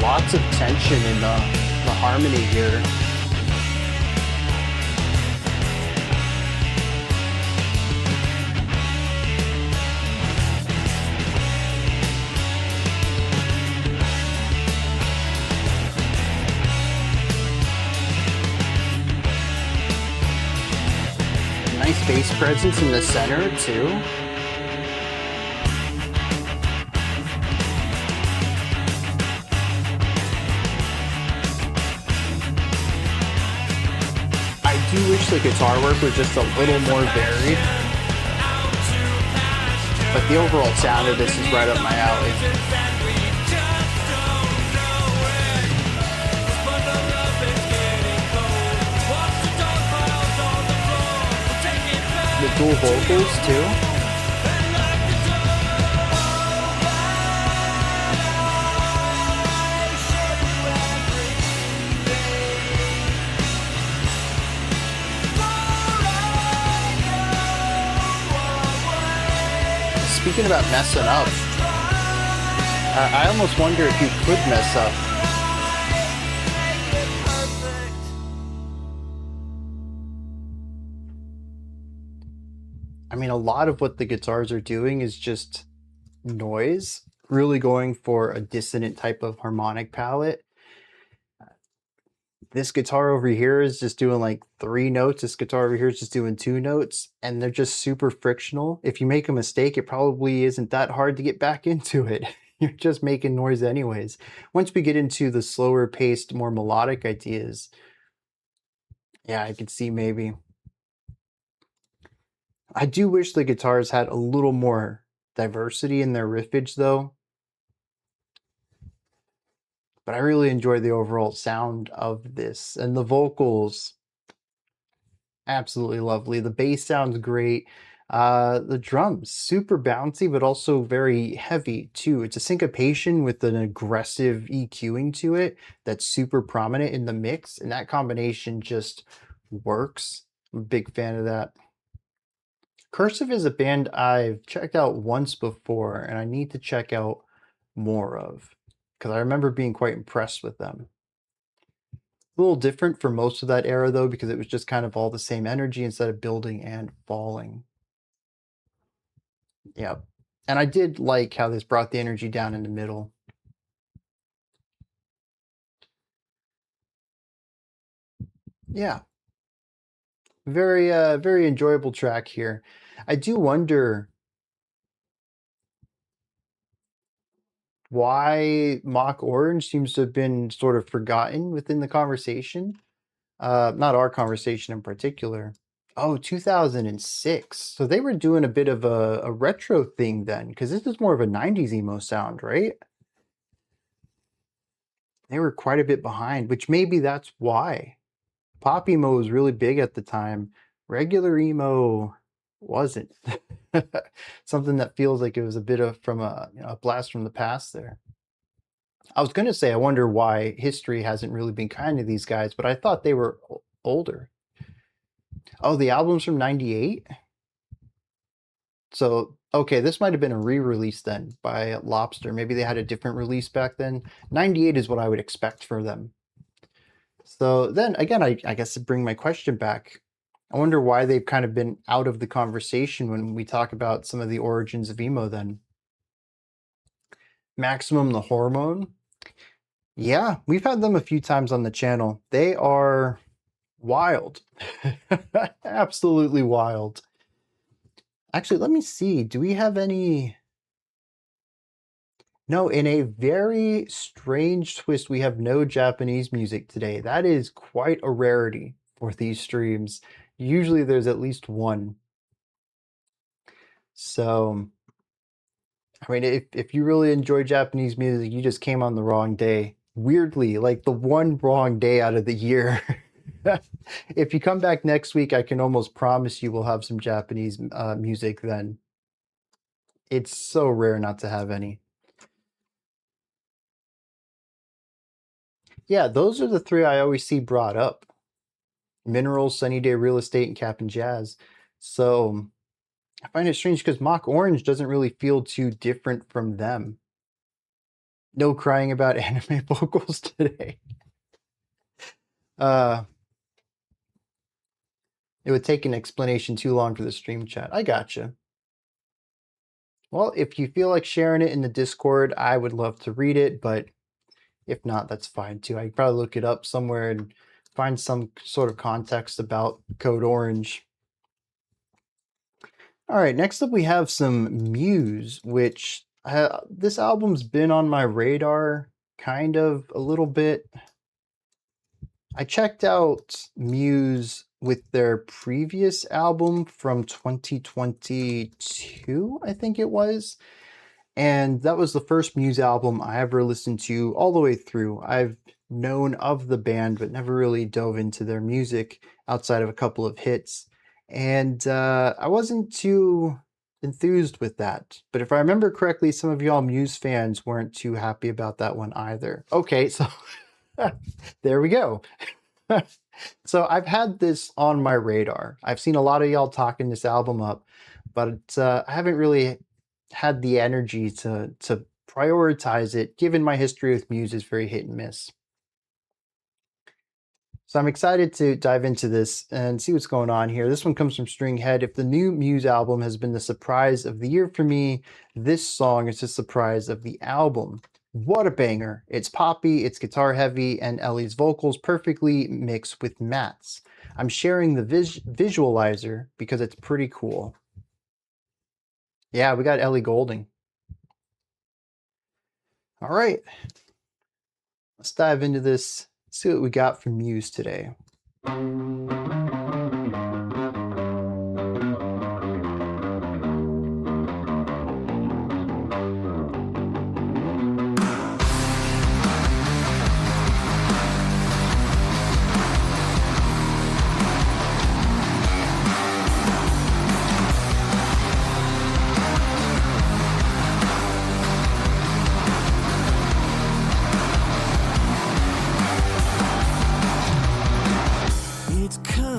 Lots of tension in the harmony here. bass presence in the center too. I do wish the guitar work was just a little more varied, but the overall sound of this is right up my alley. The dual vocals too. Speaking about messing up, I almost wonder if you could mess up. I mean, a lot of what the guitars are doing is just noise, really going for a dissonant type of harmonic palette. This guitar over here is just doing like 3 notes. This guitar over here is just doing 2 notes, and they're just super frictional. If you make a mistake, it probably isn't that hard to get back into it. You're just making noise anyways. Once we get into the slower paced, more melodic ideas, yeah, I could see maybe. I do wish the guitars had a little more diversity in their riffage though. But I really enjoy the overall sound of this, and the vocals, absolutely lovely. The bass sounds great. The drums, super bouncy, but also very heavy too. It's a syncopation with an aggressive EQing to it that's super prominent in the mix, and that combination just works. I'm a big fan of that. Cursive is a band I've checked out once before, and I need to check out more of, because I remember being quite impressed with them. A little different for most of that era though, because it was just kind of all the same energy instead of building and falling. Yeah. And I did like how this brought the energy down in the middle. Yeah. Very, very enjoyable track here. I do wonder why Mock Orange seems to have been sort of forgotten within the conversation. Not our conversation in particular. Oh, 2006. So they were doing a bit of a retro thing then, because this is more of a 90s emo sound, right? They were quite a bit behind, which maybe that's why. Pop emo was really big at the time. Regular emo wasn't. Something that feels like it was a bit of from a blast from the past there. I was going to say, I wonder why history hasn't really been kind to these guys, but I thought they were older. Oh, the album's from 98? So, okay, this might have been a re-release then by Lobster. Maybe they had a different release back then. 98 is what I would expect for them. So then, again, I guess to bring my question back, I wonder why they've kind of been out of the conversation when we talk about some of the origins of emo then. Maximum the Hormone. Yeah, we've had them a few times on the channel. They are wild. Absolutely wild. Actually, let me see. Do we have any... No, in a very strange twist, we have no Japanese music today. That is quite a rarity for these streams. Usually there's at least one. So, I mean, if you really enjoy Japanese music, you just came on the wrong day. Weirdly, like the one wrong day out of the year. If you come back next week, I can almost promise you we'll have some Japanese music then. It's so rare not to have any. Yeah, those are the 3 I always see brought up. Minerals, Sunny Day Real Estate, and Cap'n Jazz. So I find it strange because Mock Orange doesn't really feel too different from them. No crying about anime vocals today. It would take an explanation too long for the stream chat. I gotcha. Well, if you feel like sharing it in the Discord, I would love to read it, but if not, that's fine too. I could probably look it up somewhere and find some sort of context about Code Orange. All right, next up we have some Muse, which this album's been on my radar kind of a little bit. I checked out Muse with their previous album from 2022, I think it was. And that was the first Muse album I ever listened to all the way through. I've known of the band, but never really dove into their music outside of a couple of hits. And I wasn't too enthused with that. But if I remember correctly, some of y'all Muse fans weren't too happy about that one either. Okay, so there we go. So I've had this on my radar. I've seen a lot of y'all talking this album up, but I haven't really had the energy to prioritize it, given my history with Muse is very hit and miss. So I'm excited to dive into this and see what's going on here. This one comes from Stringhead. If the new Muse album has been the surprise of the year for me, this song is the surprise of the album. What a banger. It's poppy, it's guitar heavy, and Ellie's vocals perfectly mixed with Matt's. I'm sharing the visualizer because it's pretty cool. Yeah, we got Ellie Goulding. All right, let's dive into this, see what we got from Muse today.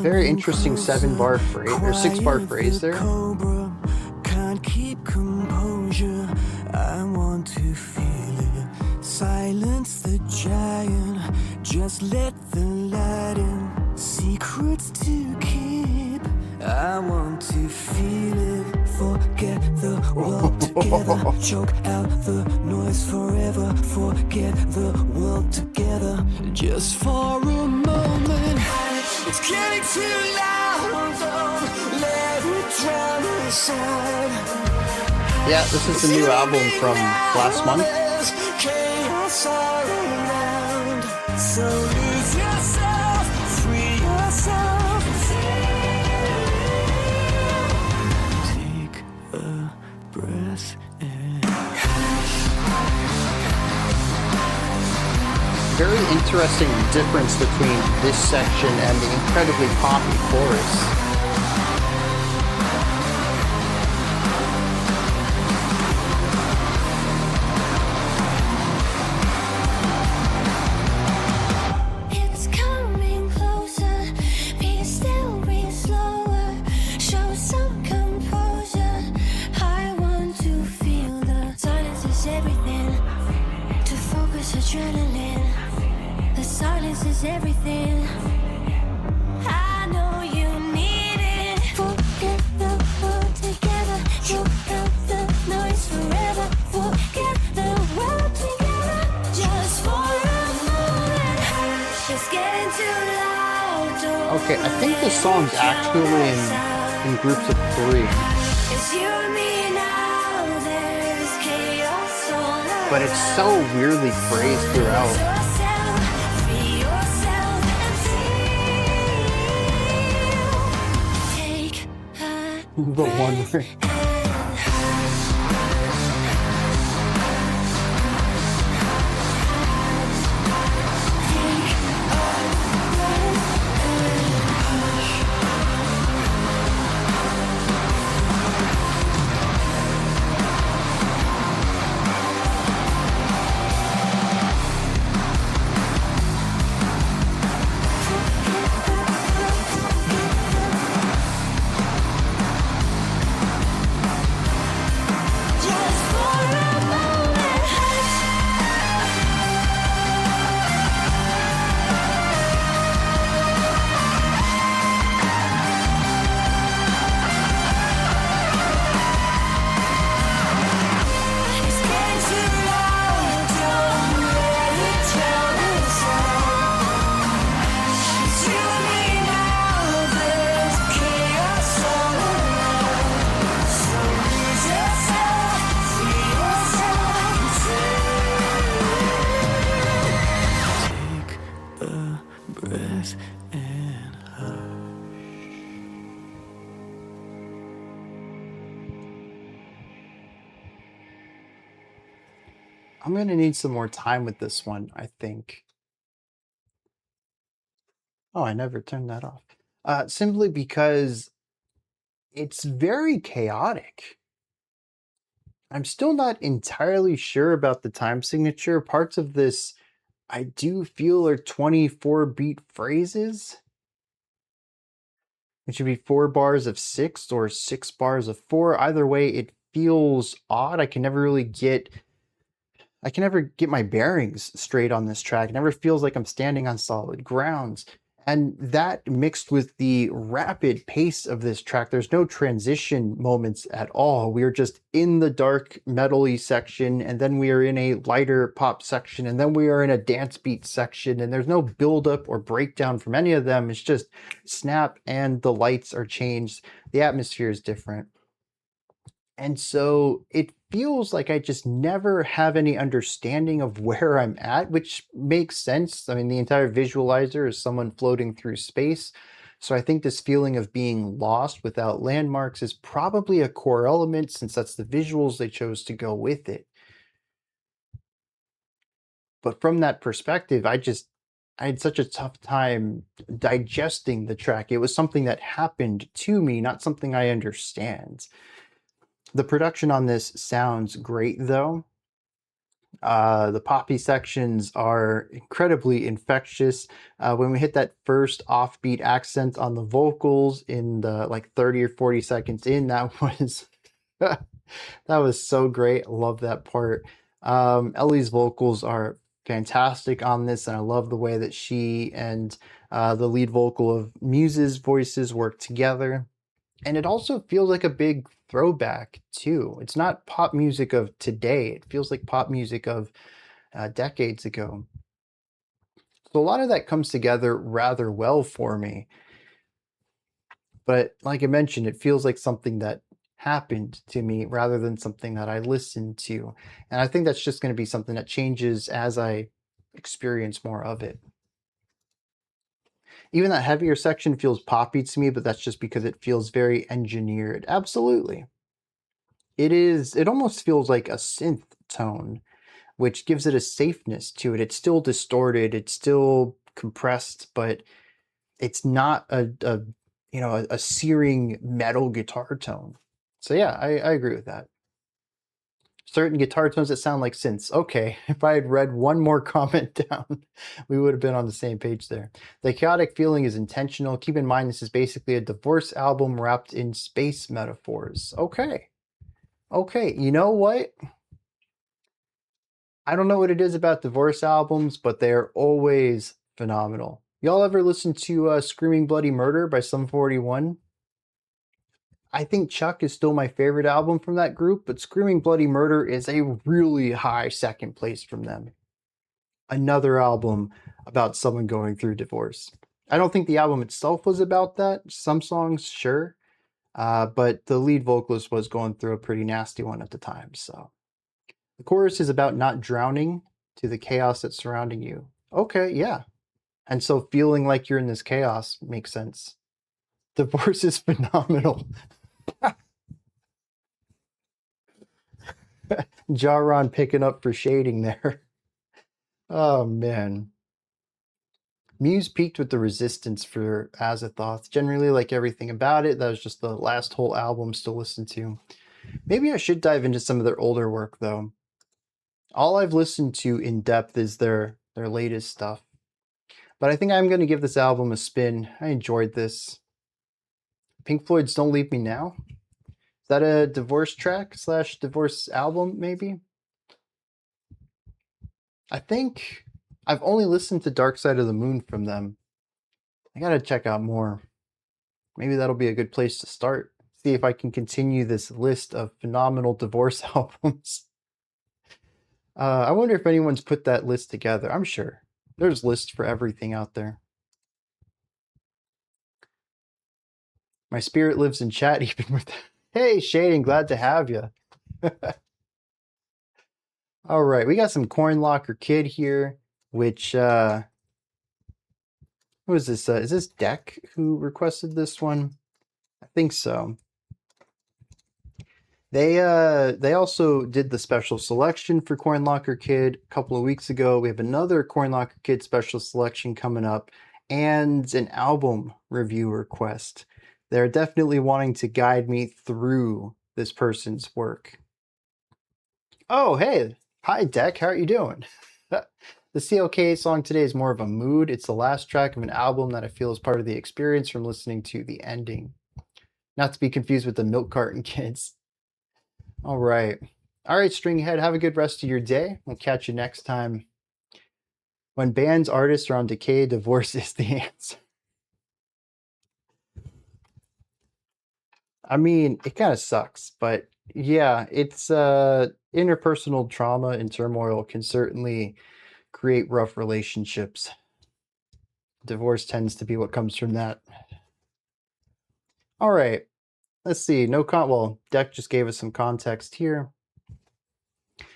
Very interesting 7-bar phrase or 6-bar phrase there. Can't keep composure. I want to feel it. Silence the giant. Just let the light in. Secrets to keep. I want to feel it. Forget the world together. Choke out the noise forever. Forget the world together. Just for a moment. It's getting too loud, don't let it drown inside. Yeah, this is the new album from last month. Chaos all around. So lose yourself, free yourself. Take a breath in. Very interesting difference between this section and the incredibly poppy chorus. It's coming closer. Be still, be slower. Show some composure. I want to feel the silence is everything. To focus adrenaline. The silence is everything. I know you need it. Forget the world together. Choke out the noise forever. Forget the world together. Just for a moment. It's getting too loud. Okay, I think this song's actually in groups of 3. It's you and me now. There's chaos all around. But it's so weirdly phrased throughout. The one ring. I'm going to need some more time with this one, I think. Oh, I never turned that off. Simply because it's very chaotic. I'm still not entirely sure about the time signature. Parts of this I do feel are 24 beat phrases. It should be 4 bars of 6 or 6 bars of 4. Either way, it feels odd. I can never get my bearings straight on this track. It never feels like I'm standing on solid grounds. And that mixed with the rapid pace of this track, there's no transition moments at all. We are just in the dark metal-y section, and then we are in a lighter pop section, and then we are in a dance beat section, and there's no build-up or breakdown from any of them. It's just snap, and the lights are changed. The atmosphere is different. And so it feels like I just never have any understanding of where I'm at, which makes sense. I mean, the entire visualizer is someone floating through space. So I think this feeling of being lost without landmarks is probably a core element, since that's the visuals they chose to go with it. But from that perspective, I had such a tough time digesting the track. It was something that happened to me, not something I understand. The production on this sounds great, though. The poppy sections are incredibly infectious. When we hit that first offbeat accent on the vocals in the like 30 or 40 seconds in, that was that was so great. I love that part. Ellie's vocals are fantastic on this, and I love the way that she and the lead vocal of Muse's voices work together. And it also feels like a big throwback too. It's not pop music of today. It feels like pop music of decades ago. So a lot of that comes together rather well for me. But like I mentioned, it feels like something that happened to me rather than something that I listened to. And I think that's just going to be something that changes as I experience more of it. Even that heavier section feels poppy to me, but that's just because it feels very engineered. Absolutely. It almost feels like a synth tone, which gives it a safeness to it. It's still distorted, it's still compressed, but it's not a searing metal guitar tone. So yeah, I agree with that. Certain guitar tones that sound like synths. Okay, if I had read one more comment down, we would have been on the same page there. The chaotic feeling is intentional. Keep in mind, this is basically a divorce album wrapped in space metaphors. Okay, you know what? I don't know what it is about divorce albums, but they're always phenomenal. Y'all ever listen to Screaming Bloody Murder by Sum 41? I think Chuck is still my favorite album from that group, but Screaming Bloody Murder is a really high second place from them. Another album about someone going through divorce. I don't think the album itself was about that. Some songs, sure. But the lead vocalist was going through a pretty nasty one at the time. So the chorus is about not drowning to the chaos that's surrounding you. Okay, yeah. And so feeling like you're in this chaos makes sense. Divorce is phenomenal. Jaron picking up for shading there. Oh, man. Muse peaked with the resistance for Azathoth. Generally, like everything about it, that was just the last whole album to listen to. Maybe I should dive into some of their older work, though. All I've listened to in depth is their latest stuff. But I think I'm going to give this album a spin. I enjoyed this. Pink Floyd's Don't Leave Me Now? Is that a divorce track / divorce album, maybe? I think I've only listened to Dark Side of the Moon from them. I gotta check out more. Maybe that'll be a good place to start. See if I can continue this list of phenomenal divorce albums. I wonder if anyone's put that list together. I'm sure. There's lists for everything out there. My spirit lives in chat even with... Hey, Shading, glad to have you. All right, we got some Coin Locker Kid here, which... who is this? Is this Deck who requested this one? I think so. They also did the special selection for Coin Locker Kid a couple of weeks ago. We have another Coin Locker Kid special selection coming up, and an album review request. They're definitely wanting to guide me through this person's work. Oh, hey. Hi, Deck. How are you doing? The CLK song today is more of a mood. It's the last track of an album that I feel is part of the experience from listening to the ending. Not to be confused with the Milk Carton Kids. All right. All right, Stringhead. Have a good rest of your day. We'll catch you next time. When bands, artists are on decay, divorce is the answer. I mean, it kind of sucks, but yeah, it's interpersonal trauma and turmoil can certainly create rough relationships. Divorce tends to be what comes from that. All right, let's see. Well, Deck just gave us some context here. Let's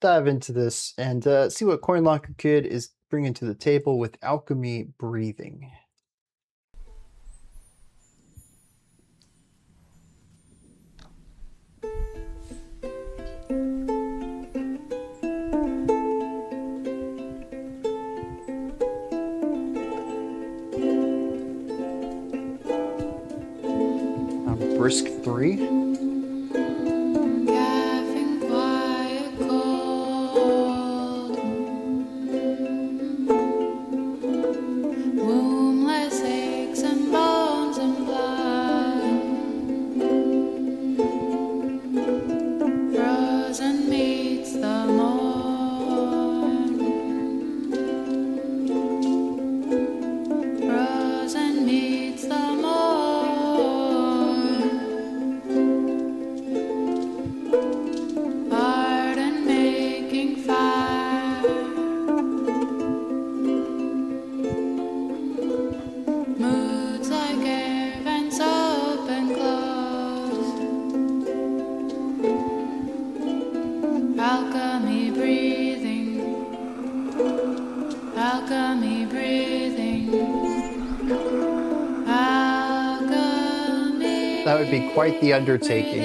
dive into this and see what Coin Locker Kid is bringing to the table with Alchemy Breathing. Brisk 3. Gavin, quiet, cold. Wombless aches and bones and blood. Frozen meets the morn. Frozen meets the morn. Alchemy breathing. Alchemy breathing. Alchemy. That would be quite the undertaking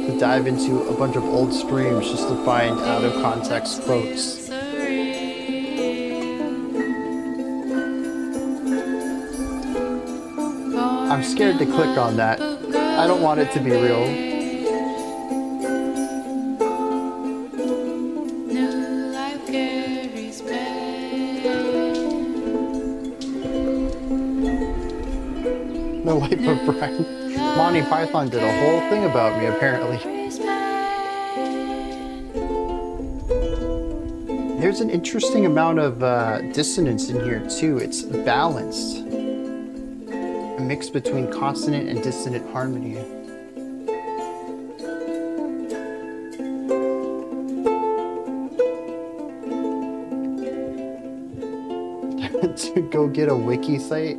to dive into a bunch of old streams just to find out of context quotes. I'm scared to click on that. I don't want it to be real. The Life of Brian. Monty Python did a whole thing about me, apparently. There's an interesting amount of dissonance in here, too. It's balanced. A mix between consonant and dissonant harmony. To go get a wiki site.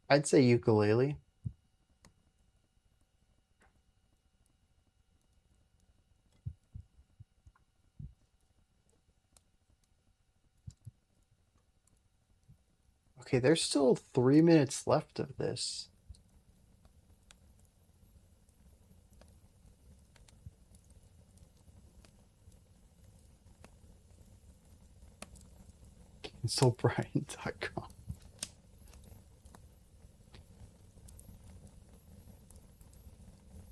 I'd say ukulele. Okay, there's still 3 minutes left of this. CancelBrian.com.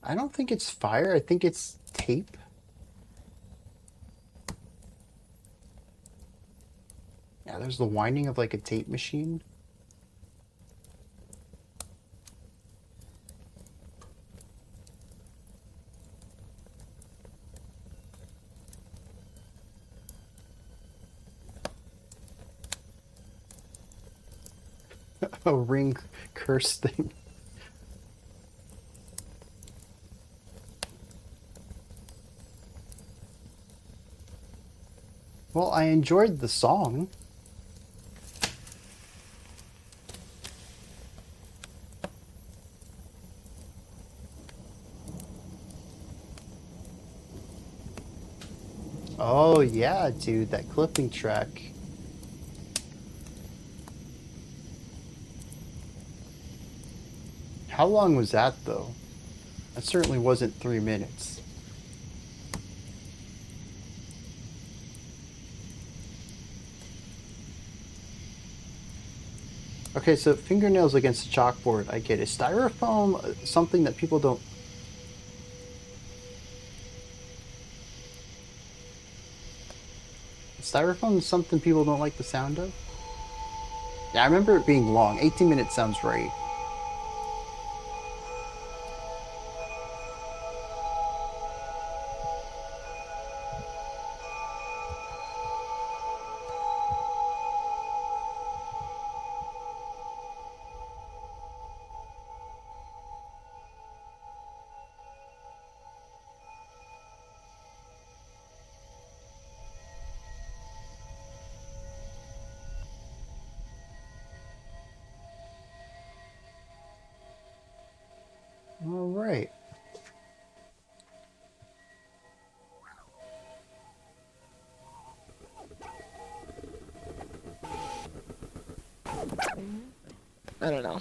I don't think it's fire. I think it's tape. Yeah, there's the winding of like a tape machine. A ring curse thing. Well, I enjoyed the song. Oh yeah, dude, that clipping track. How long was that though? That certainly wasn't 3 minutes. Okay, so fingernails against the chalkboard, I get it. Styrofoam, something that people don't... Styrofoam is something people don't like the sound of? Yeah, I remember it being long. 18 minutes sounds right. All right. I don't know.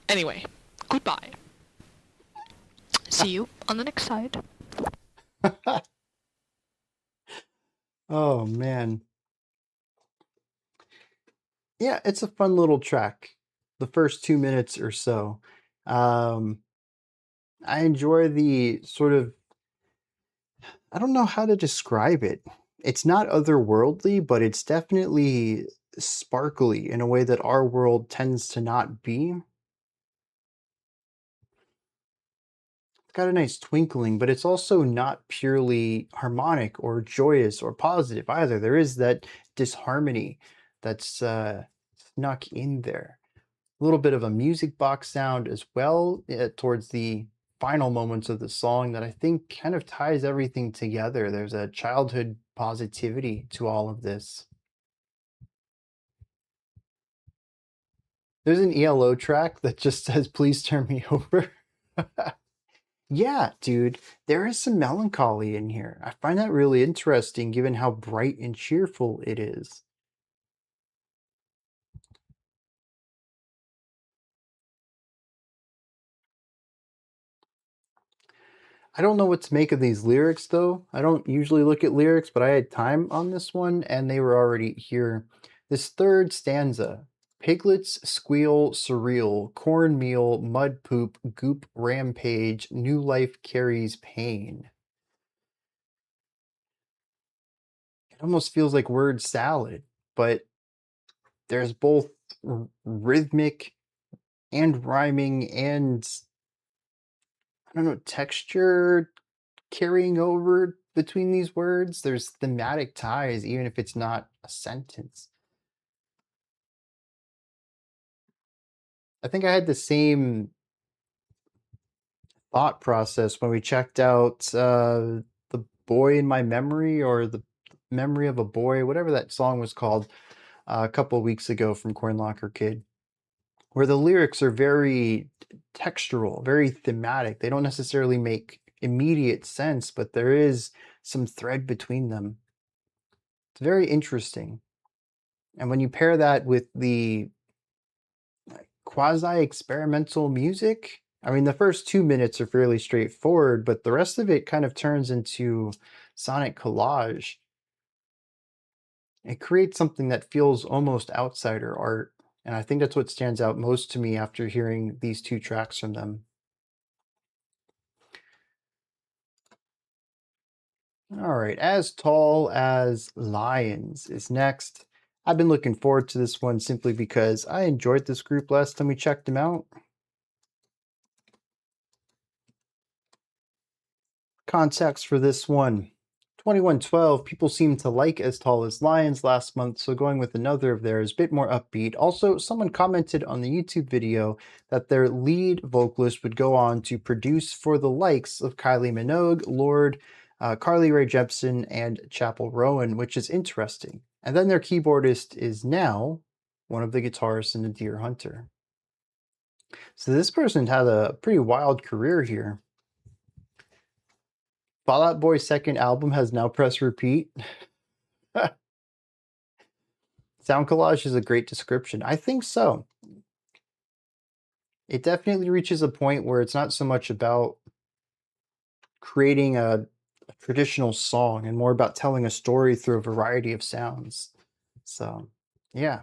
Anyway, goodbye. See you on the next side. Oh, man. Yeah, it's a fun little track. The first 2 minutes or so. I enjoy the sort of... I don't know how to describe it. It's not otherworldly, but it's definitely sparkly in a way that our world tends to not be. It's got a nice twinkling, but it's also not purely harmonic or joyous or positive either. There is that disharmony that's snuck in there. A little bit of a music box sound as well towards the final moments of the song that I think kind of ties everything together. There's a childhood positivity to all of this. There's an ELO track that just says, "Please turn me over." Yeah, dude, there is some melancholy in here. I find that really interesting given how bright and cheerful it is. I don't know what to make of these lyrics, though. I don't usually look at lyrics, but I had time on this one, and they were already here. This third stanza: piglets squeal surreal, cornmeal, mud poop, goop rampage, new life carries pain. It almost feels like word salad, but there's both rhythmic and rhyming and, I don't know, texture carrying over between these words. There's thematic ties, even if it's not a sentence. I think I had the same thought process when we checked out The Boy in My Memory, or The Memory of a Boy, whatever that song was called, a couple of weeks ago from Cornlocker Kid, where the lyrics are very textural, very thematic. They don't necessarily make immediate sense, but there is some thread between them. It's very interesting. And when you pair that with the quasi-experimental music, I mean, the first 2 minutes are fairly straightforward, but the rest of it kind of turns into sonic collage. It creates something that feels almost outsider art, and I think that's what stands out most to me after hearing these two tracks from them. All right, As Tall as Lions is next. I've been looking forward to this one simply because I enjoyed this group last time we checked them out. Context for this one: 2112, people seem to like As Tall as Lions last month, so going with another of theirs, a bit more upbeat. Also, someone commented on the YouTube video that their lead vocalist would go on to produce for the likes of Kylie Minogue, Lorde, Carly Rae Jepsen and Chapel Rowan, which is interesting. And then their keyboardist is now one of the guitarists in the Deer Hunter. So this person had a pretty wild career here. Fall Out Boy's second album has now pressed repeat. Sound collage is a great description. I think so. It definitely reaches a point where it's not so much about creating a traditional song and more about telling a story through a variety of sounds. So, yeah.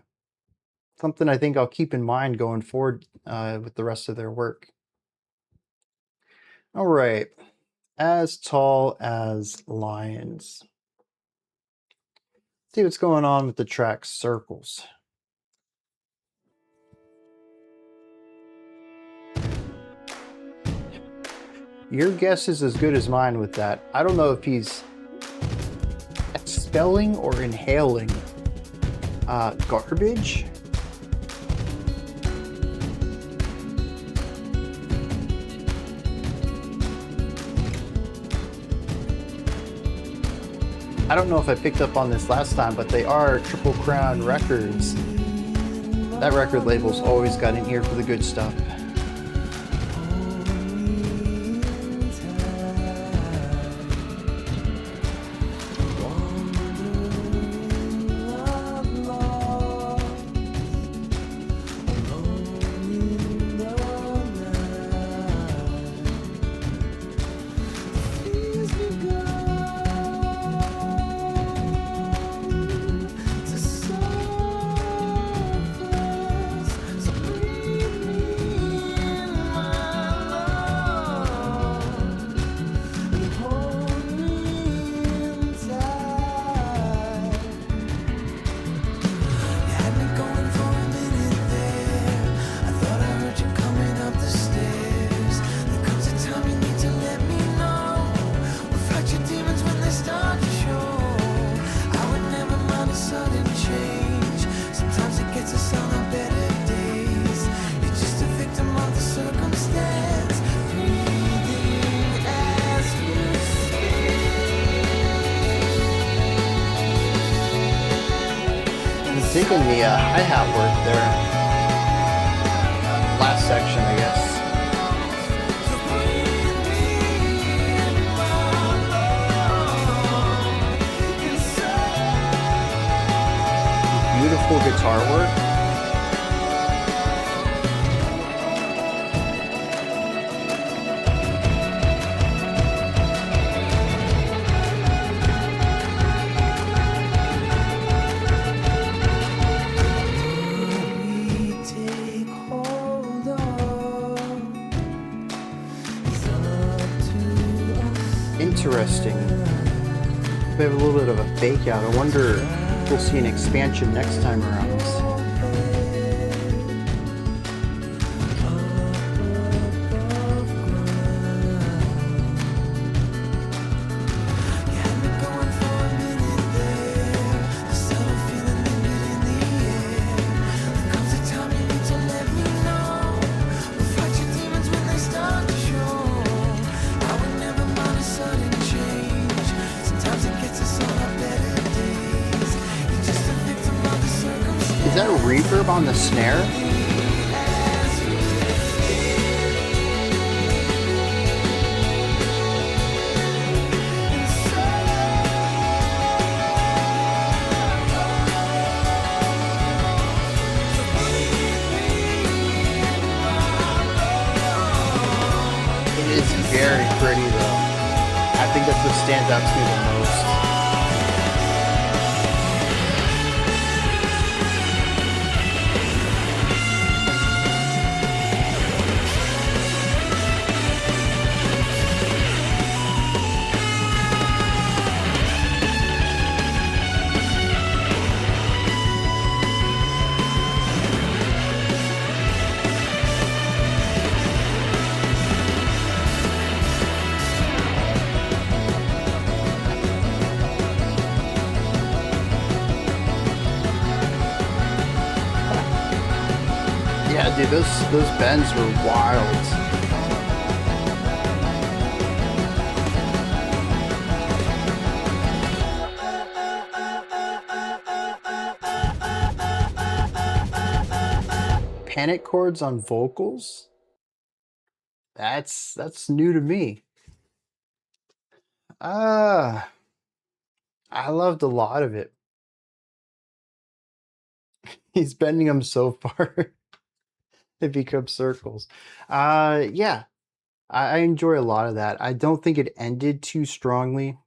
Something I think I'll keep in mind going forward with the rest of their work. All right. As Tall as Lions. See what's going on with the track Circles. Your guess is as good as mine with that. I don't know if he's expelling or inhaling garbage. I don't know if I picked up on this last time, but they are Triple Crown Records. That record label's always got an ear for the good stuff. Digging the hi-hat work there. Last section, I guess. Beautiful guitar work. Interesting. We have a little bit of a fake out. I wonder if we'll see an expansion next time around. Is that a reverb on the snare? It is very pretty though. I think that's what stands out to me the most. Yeah, dude, those bends were wild. panic chords on vocals? That's new to me. I loved a lot of it. He's bending them so far it becomes circles. Yeah, I enjoy a lot of that. I don't think it ended too strongly,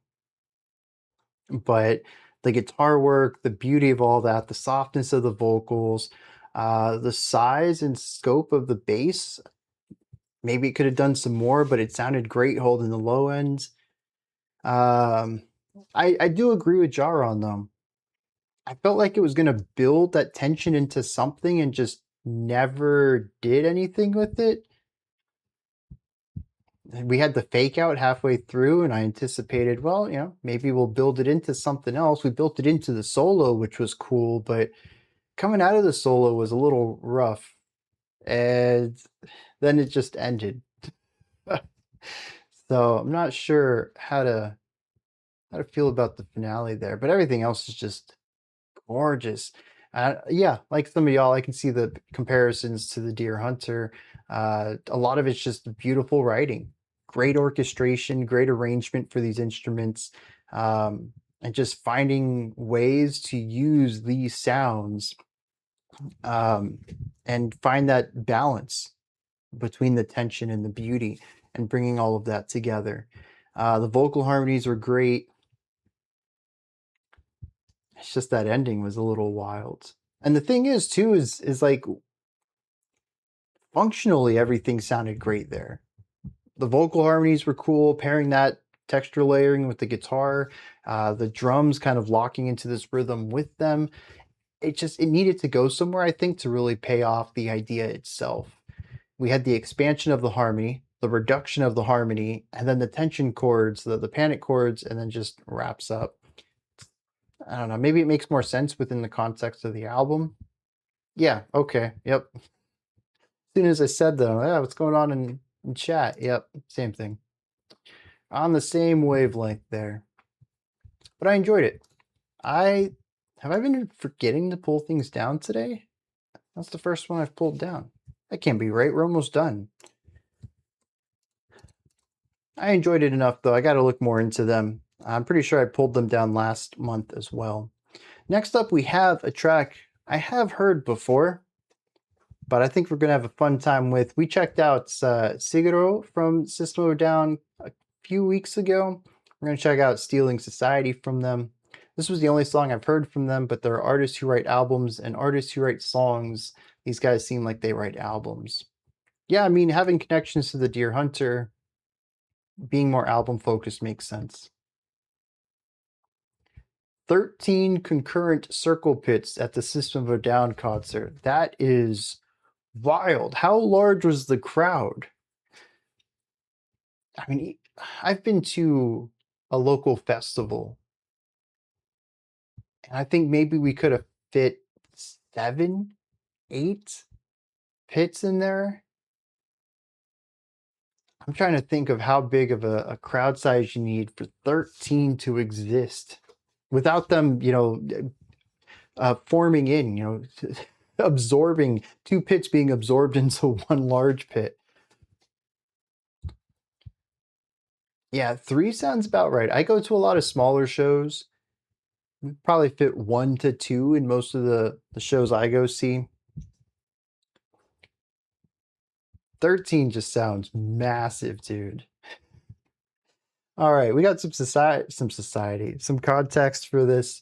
but the guitar work, the beauty of all that, the softness of the vocals, the size and scope of the bass. Maybe it could have done some more, but it sounded great holding the low ends. I do agree with Jar on them. I felt like it was going to build that tension into something and just never did anything with it. We had the fake out halfway through, and I anticipated, well, you know, maybe we'll build it into something else. We built it into the solo, which was cool, but coming out of the solo was a little rough. And then it just ended. So I'm not sure how to feel about the finale there, but everything else is just gorgeous. Yeah, like some of y'all, I can see the comparisons to the Deer Hunter. A lot of it's just beautiful writing, great orchestration, great arrangement for these instruments, and just finding ways to use these sounds and find that balance between the tension and the beauty and bringing all of that together. The vocal harmonies were great. It's just that ending was a little wild. And the thing is too is like functionally everything sounded great there. The vocal harmonies were cool, pairing that texture layering with the guitar, the drums kind of locking into this rhythm with them. It needed to go somewhere, I think, to really pay off the idea itself. We had the expansion of the harmony, the reduction of the harmony, and then the tension chords, the panic chords, and then just wraps up. I don't know, maybe it makes more sense within the context of the album. Yeah, okay, yep. As soon as I said that, yeah, what's going on in chat? Yep, same thing. On the same wavelength there. But I enjoyed it. Have I been forgetting to pull things down today? That's the first one I've pulled down. That can't be right. We're almost done. I enjoyed it enough, though. I got to look more into them. I'm pretty sure I pulled them down last month as well. Next up, we have a track I have heard before, but I think we're going to have a fun time with. We checked out Siguro from System of a Down a few weeks ago. We're going to check out Stealing Society from them. This was the only song I've heard from them, but there are artists who write albums and artists who write songs. These guys seem like they write albums. Yeah, I mean, having connections to the Deer Hunter, being more album focused makes sense. 13 concurrent circle pits at the System of a Down concert. That is wild. How large was the crowd? I mean, I've been to a local festival, and I think maybe we could have fit 7, 8 pits in there. I'm trying to think of how big of a crowd size you need for 13 to exist without them, you know, forming in, you know, absorbing 2 pits being absorbed into one large pit. Yeah, 3 sounds about right. I go to a lot of smaller shows. We probably fit 1 to 2 in most of the shows I go see. 13 just sounds massive, dude. All right, we got some context for this.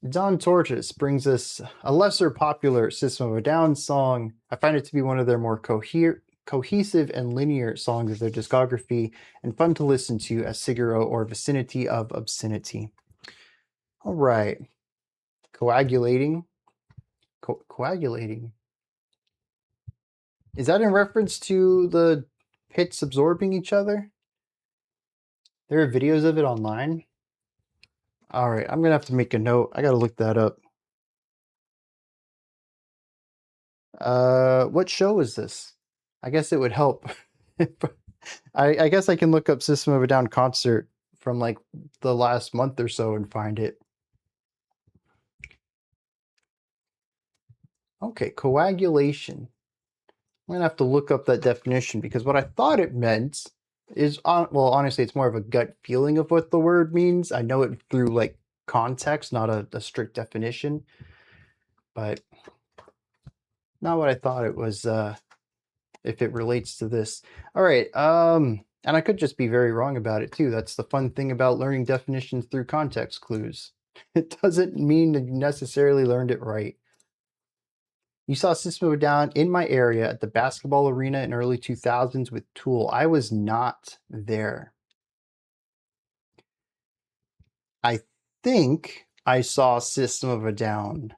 Don Tortoise brings us a lesser popular System of a Down song. I find it to be one of their more cohesive and linear songs of their discography, and fun to listen to as Siguro or Vicinity of Obscenity. All right. Coagulating. Coagulating. Is that in reference to the pits absorbing each other? There are videos of it online? All right, I'm going to have to make a note. I got to look that up. What show is this? I guess it would help. I guess I can look up System of a Down concert from like the last month or so and find it. Okay, coagulation. I'm gonna have to look up that definition because what I thought it meant is, well, honestly, it's more of a gut feeling of what the word means. I know it through like context, not a strict definition, but not what I thought it was. If it relates to this, all right. And I could just be very wrong about it too. That's the fun thing about learning definitions through context clues. It doesn't mean that you necessarily learned it right. You saw System of a Down in my area at the basketball arena in early 2000s with Tool. I was not there. I think I saw System of a Down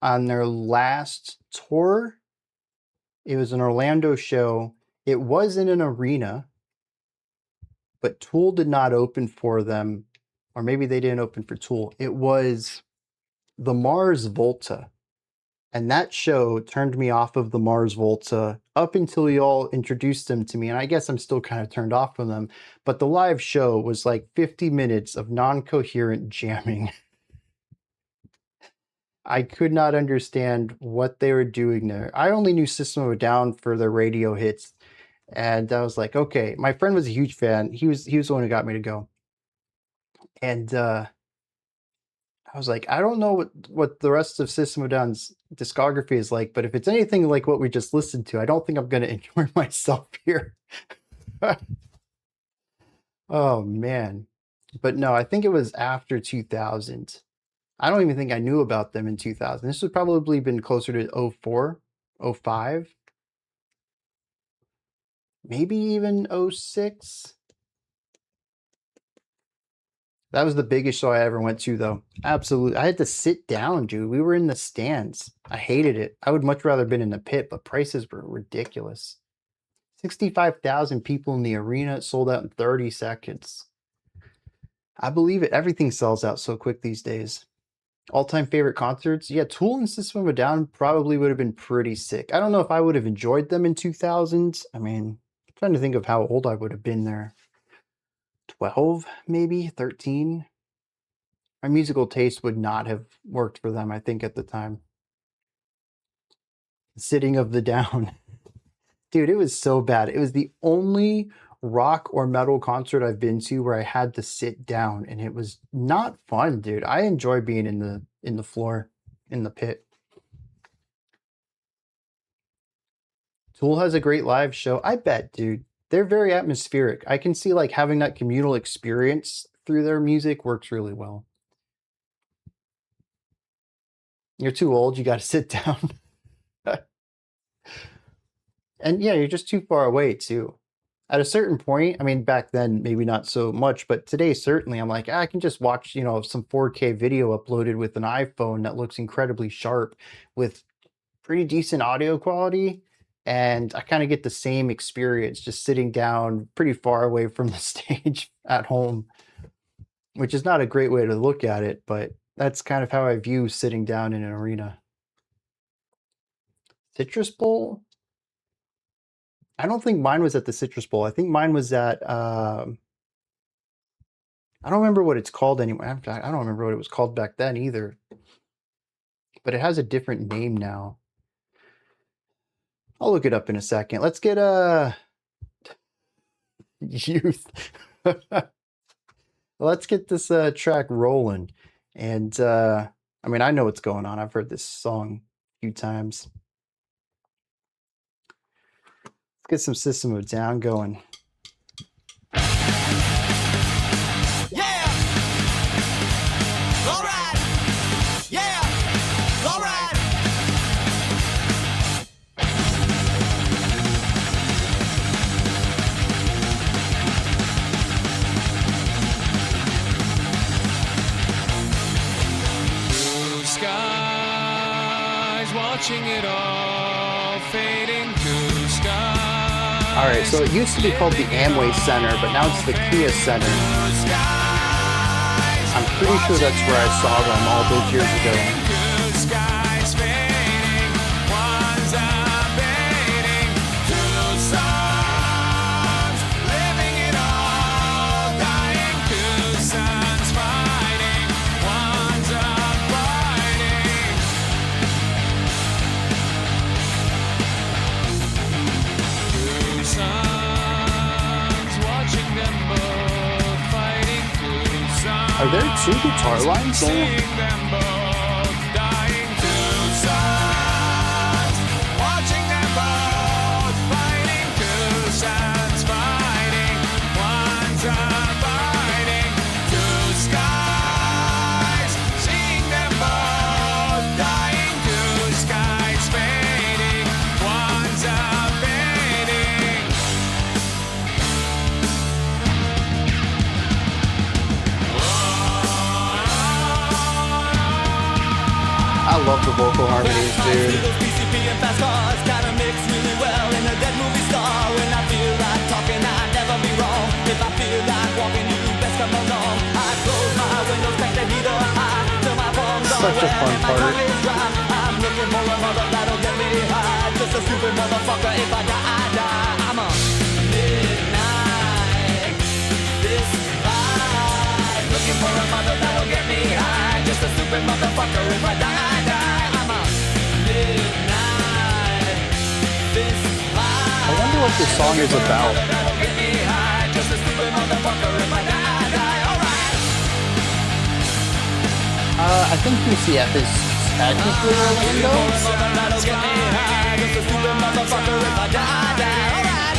on their last tour. It was an Orlando show. It was in an arena, but Tool did not open for them, or maybe they didn't open for Tool. It was the Mars Volta. And that show turned me off of the Mars Volta up until y'all introduced them to me. And I guess I'm still kind of turned off from them. But the live show was like 50 minutes of non-coherent jamming. I could not understand what they were doing there. I only knew System of a Down for their radio hits. And I was like, okay, my friend was a huge fan. He was the one who got me to go. And I was like, I don't know what the rest of System of a Down's discography is like, but if it's anything like what we just listened to, I don't think I'm going to enjoy myself here. Oh, man. But no, I think it was after 2000. I don't even think I knew about them in 2000. This would probably been closer to 04, 05. Maybe even 06. That was the biggest show I ever went to, though. Absolutely. I had to sit down, dude. We were in the stands. I hated it. I would much rather been in the pit, but prices were ridiculous. 65,000 people in the arena. It sold out in 30 seconds. I believe it. Everything sells out so quick these days. All-time favorite concerts? Yeah, Tool and System of a Down probably would have been pretty sick. I don't know if I would have enjoyed them in 2000s. I mean, I'm trying to think of how old I would have been there. 12, maybe 13. My musical taste would not have worked for them, I think, at the time. Sitting of the Down. Dude, it was so bad. It was the only rock or metal concert I've been to where I had to sit down, and it was not fun, dude. I enjoy being in the floor, in the pit. Tool has a great live show. I bet, dude. They're very atmospheric. I can see like having that communal experience through their music works really well. You're too old. You got to sit down. And yeah, you're just too far away too. At a certain point, I mean, back then, maybe not so much, but today, certainly, I'm like, I can just watch, some 4K video uploaded with an iPhone that looks incredibly sharp with pretty decent audio quality. And I kind of get the same experience just sitting down pretty far away from the stage at home, which is not a great way to look at it, but that's kind of how I view sitting down in an arena. Citrus Bowl? I don't think mine was at the Citrus Bowl. I think mine was at, I don't remember what it's called anymore. I don't remember what it was called back then either. But it has a different name now. I'll look it up in a second. Let's get Youth. Let's get this track rolling. And I mean, I know what's going on. I've heard this song a few times. Let's get some System of a Down going. Yeah! All right! Yeah! All right! Blue skies, watching it all fading. Blue skies. All right, so it used to be called the Amway Center, but now it's the Kia Center. I'm pretty sure that's where I saw them all those years ago. Are there two guitar lines there? Seeing them both dying two suns, watching them both fighting two suns, fighting one sun, fighting two skies. Seeing them both dying two skies, fading, one's up fading. I love the vocal harmonies, dude. Those PCP and fast cars kinda mix really well in a dead movie star. When I feel like talking, I'd never be wrong. If I feel like walking, you best come along. I close my windows, crank the heater high till my palms are Such a wet fun and my part. tongue is dry. I'm looking for a mother that'll get me high. Just a stupid motherfucker. If I die, I die. I'm a midnight. This life. Looking for a mother that'll get me high. Just a stupid motherfucker. If I die, I die. I'm a midnight. This life. I wonder what this song is about. That'll get me high. Just a stupid motherfucker. If I die, I die. Alright. I think UCF is technically Orlando. That'll get me high. Just a stupid motherfucker. If I die, I die. Alright.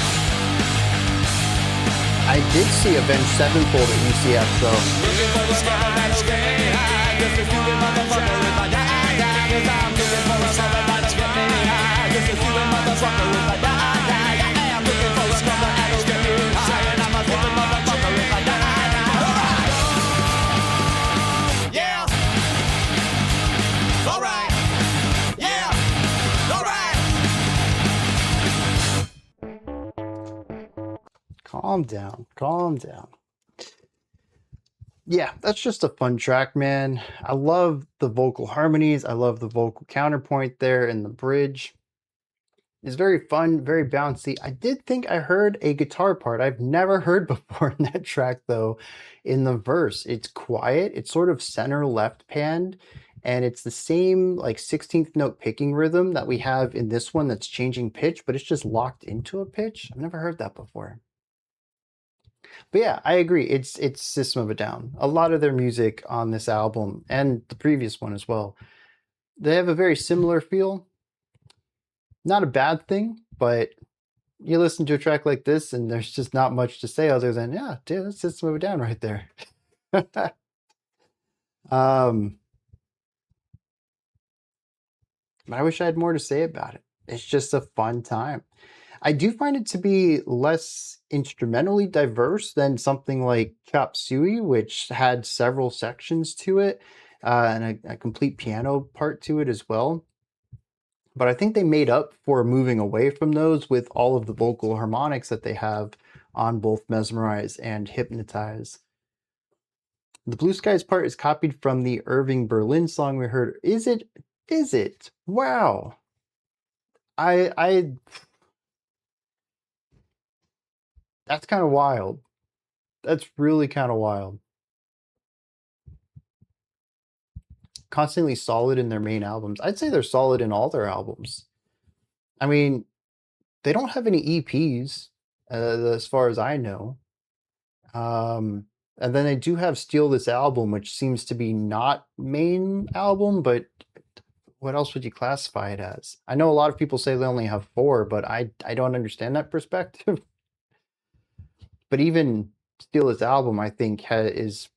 I did see Avenged Sevenfold at UCF though. Looking for a mother that'll get me high. Just a stupid motherfucker. If I die, I die. 'Cause I'm looking for a mother that'll get me high. Just a stupid motherfucker. If I die, I die. Yeah, I'm looking for a mother that'll get me high. And I'm a stupid motherfucker. If I die, I die. Alright. Yeah. Alright. Yeah. Alright. Calm down, calm down. Yeah, that's just a fun track, man. I love the vocal harmonies. I love the vocal counterpoint there in the bridge. It's very fun, very bouncy. I did think I heard a guitar part I've never heard before in that track, though, in the verse. It's quiet, it's sort of center left panned, and it's the same like 16th note picking rhythm that we have in this one that's changing pitch, but it's just locked into a pitch. I've never heard that before. But yeah, I agree. It's System of a Down. A lot of their music on this album and the previous one as well, they have a very similar feel. Not a bad thing, but you listen to a track like this and there's just not much to say other than, yeah, dude, that's System of a Down right there. But I wish I had more to say about it. It's just a fun time. I do find it to be less instrumentally diverse than something like Chop Suey, which had several sections to it and a complete piano part to it as well. But I think they made up for moving away from those with all of the vocal harmonics that they have on both Mesmerize and Hypnotize. The Blue Skies part is copied from the Irving Berlin song we heard. Is it? Is it? Wow. That's kind of wild. That's really kind of wild. Constantly solid in their main albums. I'd say they're solid in all their albums. I mean, they don't have any EPs, as far as I know. And then they do have Steal This Album, which seems to be not main album, but what else would you classify it as? I know a lot of people say they only have 4, but I don't understand that perspective. But even Steal This Album, I think, is,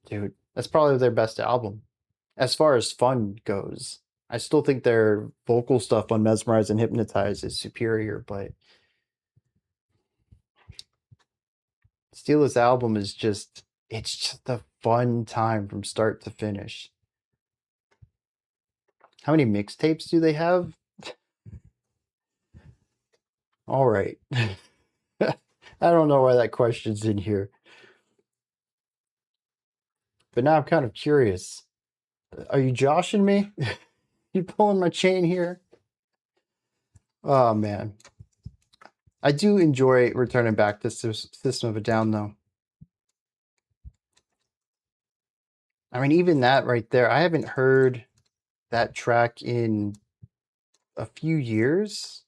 dude, that's probably their best album. As far as fun goes, I still think their vocal stuff on Mesmerize and Hypnotize is superior, but Steal This Album is just, it's just a fun time from start to finish. How many mixtapes do they have? All right. I don't know why that question's in here. But now I'm kind of curious. Are you joshing me? You pulling my chain here? Oh, man. I do enjoy returning back to System of a Down, though. I mean, even that right there, I haven't heard that track in a few years.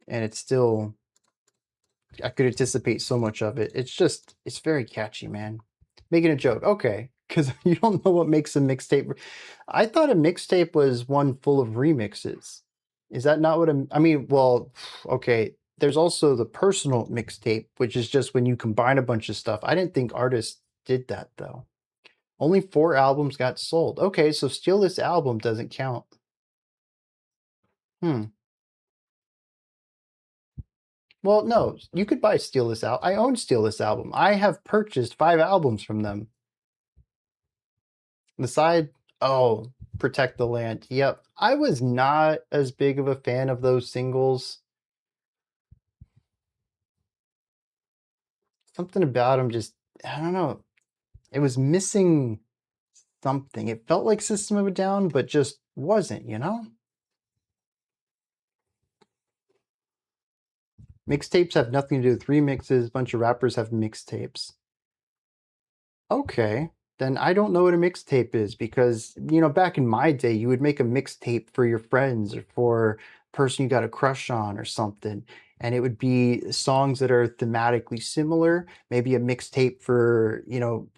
And it's still, I could anticipate so much of it. It's just, it's very catchy, man. Making a joke. Okay. Because you don't know what makes a mixtape. I thought a mixtape was one full of remixes. Is that not what I mean, well, okay. There's also the personal mixtape, which is just when you combine a bunch of stuff. I didn't think artists did that, though. Only 4 albums got sold. Okay, so Steal This Album doesn't count. Well, no, you could buy Steal This Album. I own Steal This Album. I have purchased 5 albums from them. The side, oh, Protect the Land. Yep. I was not as big of a fan of those singles. Something about them just, I don't know. It was missing something. It felt like System of a Down, but just wasn't, you know? Mixtapes have nothing to do with remixes. A bunch of rappers have mixtapes. Okay, then I don't know what a mixtape is because, you know, back in my day, you would make a mixtape for your friends or for a person you got a crush on or something. And it would be songs that are thematically similar, maybe a mixtape for, you know,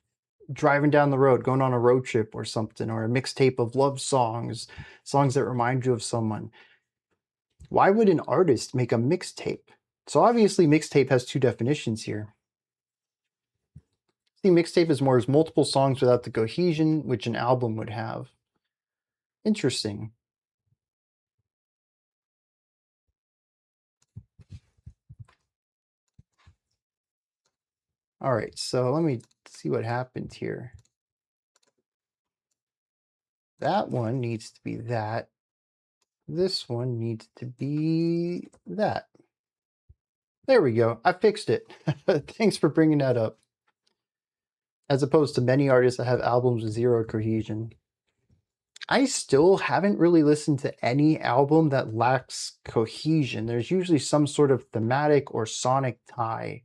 driving down the road, going on a road trip or something, or a mixtape of love songs, songs that remind you of someone. Why would an artist make a mixtape? So obviously mixtape has 2 definitions here. See, mixtape is more as multiple songs without the cohesion, which an album would have. Interesting. All right, so let me see what happened here. That one needs to be that. This one needs to be that. There we go. I fixed it. Thanks for bringing that up. As opposed to many artists that have albums with 0 cohesion. I still haven't really listened to any album that lacks cohesion. There's usually some sort of thematic or sonic tie.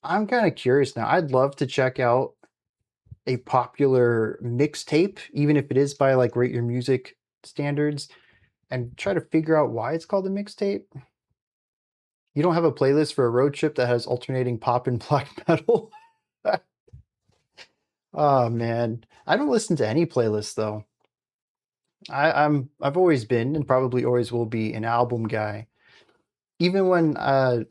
I'm kind of curious now. I'd love to check out a popular mixtape, even if it is by like Rate Your Music standards, and try to figure out why it's called a mixtape. You don't have a playlist for a road trip that has alternating pop and black metal? Oh man, I don't listen to any playlists though. I've always been and probably always will be an album guy. Even when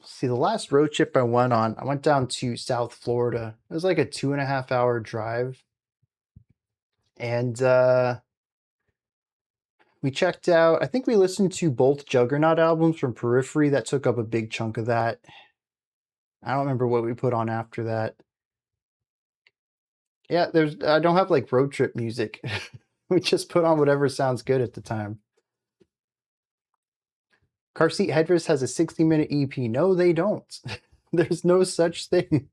see the last road trip I went on, I went down to South Florida. It was like a 2.5 hour drive. And we checked out, I think we listened to both Juggernaut albums from Periphery. That took up a big chunk of that. I don't remember what we put on after that. Yeah, I don't have like road trip music. We just put on whatever sounds good at the time. Car Seat Headrest has a 60-minute EP. No, they don't. There's no such thing.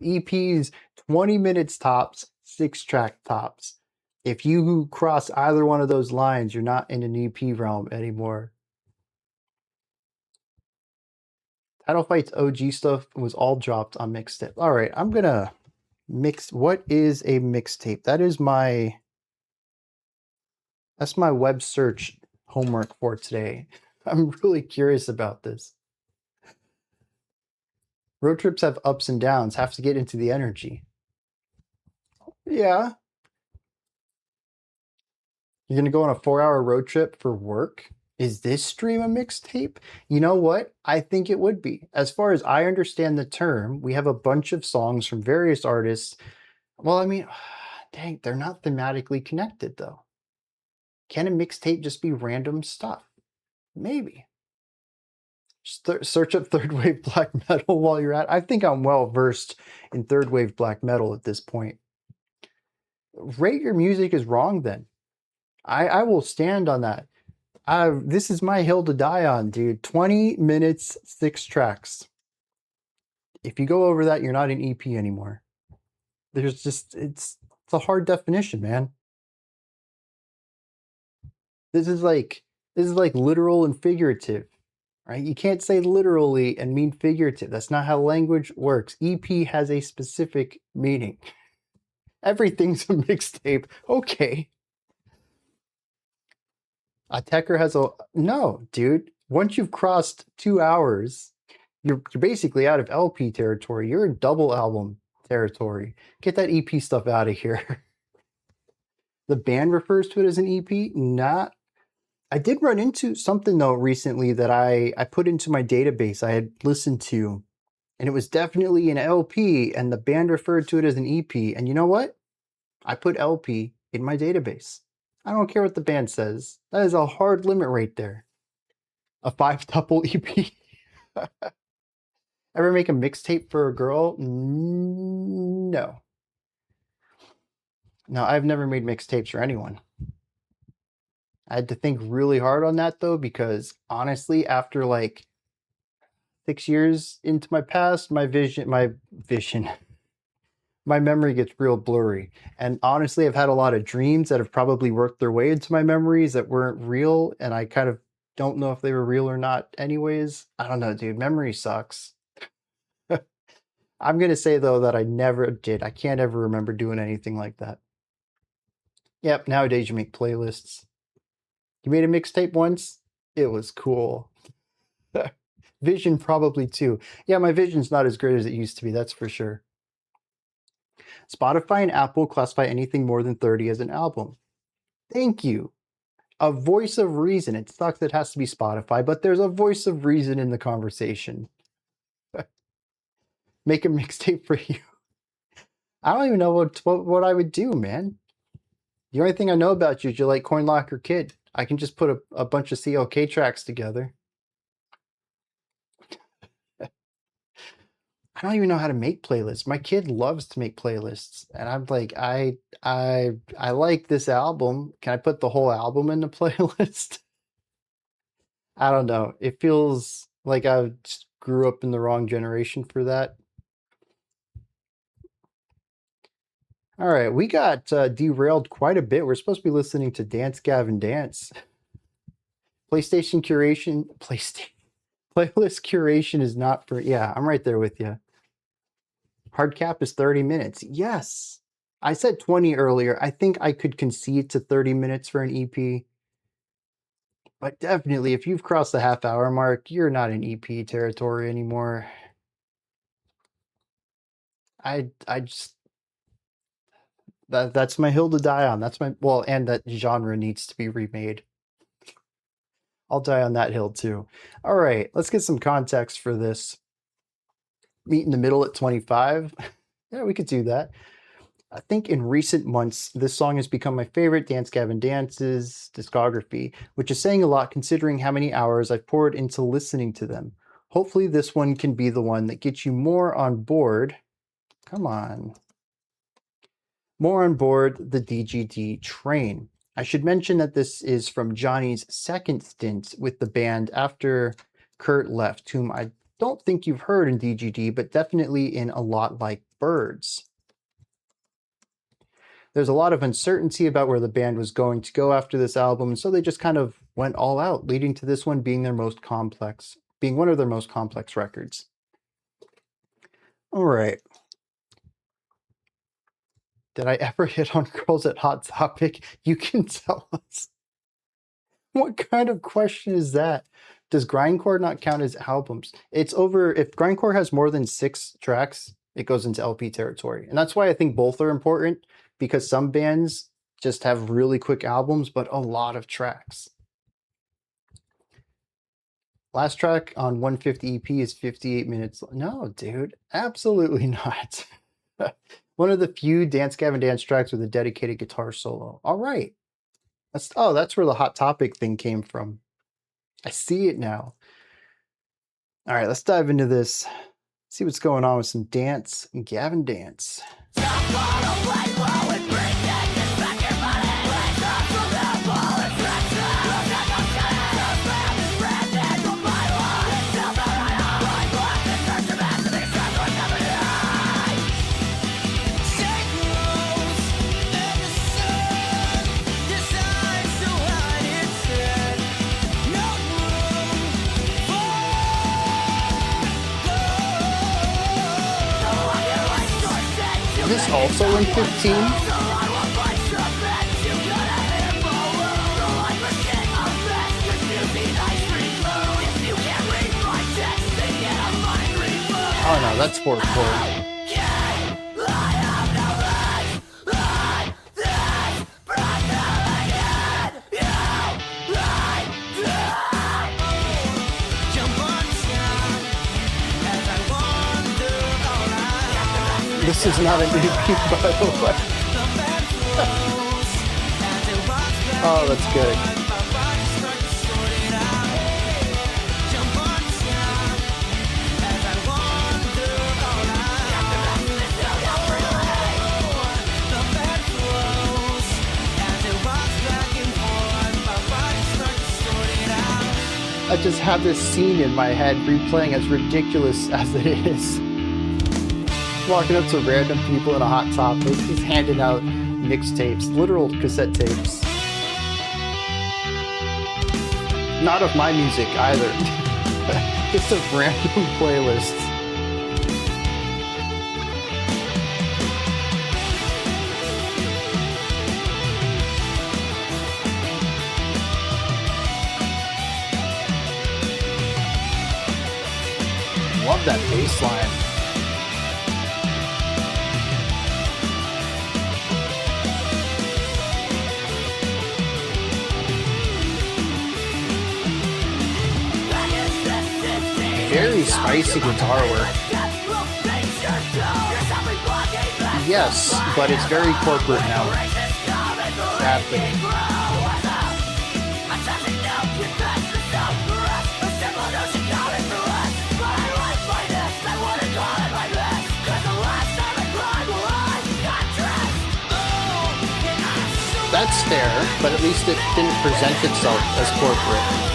EPs, 20 minutes tops, 6-track tops. If you cross either one of those lines, you're not in an EP realm anymore. Title Fight's OG stuff was all dropped on mixtape. All right, I'm gonna mix. What is a mixtape? That's my web search homework for today. I'm really curious about this. Road trips have ups and downs. Have to get into the energy. Yeah. You're going to go on a 4-hour road trip for work? Is this stream a mixtape? You know what? I think it would be. As far as I understand the term, we have a bunch of songs from various artists. Well, I mean, dang, they're not thematically connected, though. Can a mixtape just be random stuff? Maybe. Search up third wave black metal while you're at. I think I'm well versed in third wave black metal at this point. Rate Your Music is wrong then. I will stand on that. This is my hill to die on, dude. 20 minutes, 6 tracks. If you go over that, you're not an EP anymore. There's just, it's a hard definition, man. This is like literal and figurative, right? You can't say literally and mean figurative. That's not how language works. EP has a specific meaning. Everything's a mixtape. Okay. A Tecker has no, dude. Once you've crossed 2 hours, you're basically out of LP territory. You're in double album territory. Get that EP stuff out of here. The band refers to it as an EP. Not. I did run into something though recently that I put into my database I had listened to, and it was definitely an LP, and the band referred to it as an EP. And you know what? I put LP in my database. I don't care what the band says. That is a hard limit right there. A 5-tuple EP. Ever make a mixtape for a girl? No. No, I've never made mixtapes for anyone. I had to think really hard on that though, because honestly, after like 6 years into my past, my memory gets real blurry. And honestly, I've had a lot of dreams that have probably worked their way into my memories that weren't real, and I kind of don't know if they were real or not anyways. I don't know, dude. Memory sucks. I'm going to say, though, that I never did. I can't ever remember doing anything like that. Yep, nowadays you make playlists. You made a mixtape once? It was cool. Vision probably too. Yeah, my vision's not as great as it used to be, that's for sure. Spotify and Apple classify anything more than 30 as an album. Thank you. A voice of reason. It sucks it has to be Spotify, but there's a voice of reason in the conversation. Make a mixtape for you. I don't even know what I would do, man. The only thing I know about you is you like Coin Locker Kid. I can just put a bunch of CLK tracks together. I don't even know how to make playlists. My kid loves to make playlists, and I'm like, I like this album. Can I put the whole album in the playlist? I don't know. It feels like I just grew up in the wrong generation for that. All right, we got derailed quite a bit. We're supposed to be listening to Dance Gavin Dance. PlayStation curation, playlist curation is not for, yeah, I'm right there with you. Hard cap is 30 minutes. Yes. I said 20 earlier. I think I could concede to 30 minutes for an EP. But definitely, if you've crossed the half-hour mark, you're not in EP territory anymore. I just... That's my hill to die on. That's my... Well, and that genre needs to be remade. I'll die on that hill too. All right, let's get some context for this. Meet in the middle at 25. Yeah, we could do that. I think in recent months, this song has become my favorite Dance Gavin Dance's discography, which is saying a lot considering how many hours I've poured into listening to them. Hopefully this one can be the one that gets you more on board. Come on. More on board the DGD train. I should mention that this is from Johnny's second stint with the band after Kurt left, whom I don't think you've heard in DGD, but definitely in A Lot Like Birds. There's a lot of uncertainty about where the band was going to go after this album, so they just kind of went all out, leading to this one being one of their most complex records. All right. Did I ever hit on girls at Hot Topic? You can tell us. What kind of question is that? Does grindcore not count as albums? It's over. If grindcore has more than 6 tracks, it goes into LP territory. And that's why I think both are important, because some bands just have really quick albums, but a lot of tracks. Last track on 150 EP is 58 minutes. No, dude, absolutely not. One of the few Dance Gavin Dance tracks with a dedicated guitar solo. All right. That's where the Hot Topic thing came from. I see it now. All right, let's dive into this. See what's going on with some Dance Gavin Dance. This also in 15? that's 4/4. This is not a new beat, by the way. Oh, that's good. I just have this scene in my head replaying, as ridiculous as it is. Walking up to random people in a hot topic, just handing out mixtapes, literal cassette tapes. Not of my music either. Just of random playlists. Love that bass line. Very spicy guitar work. Yes, but it's very corporate now. Sadly. That's fair, but at least it didn't present itself as corporate.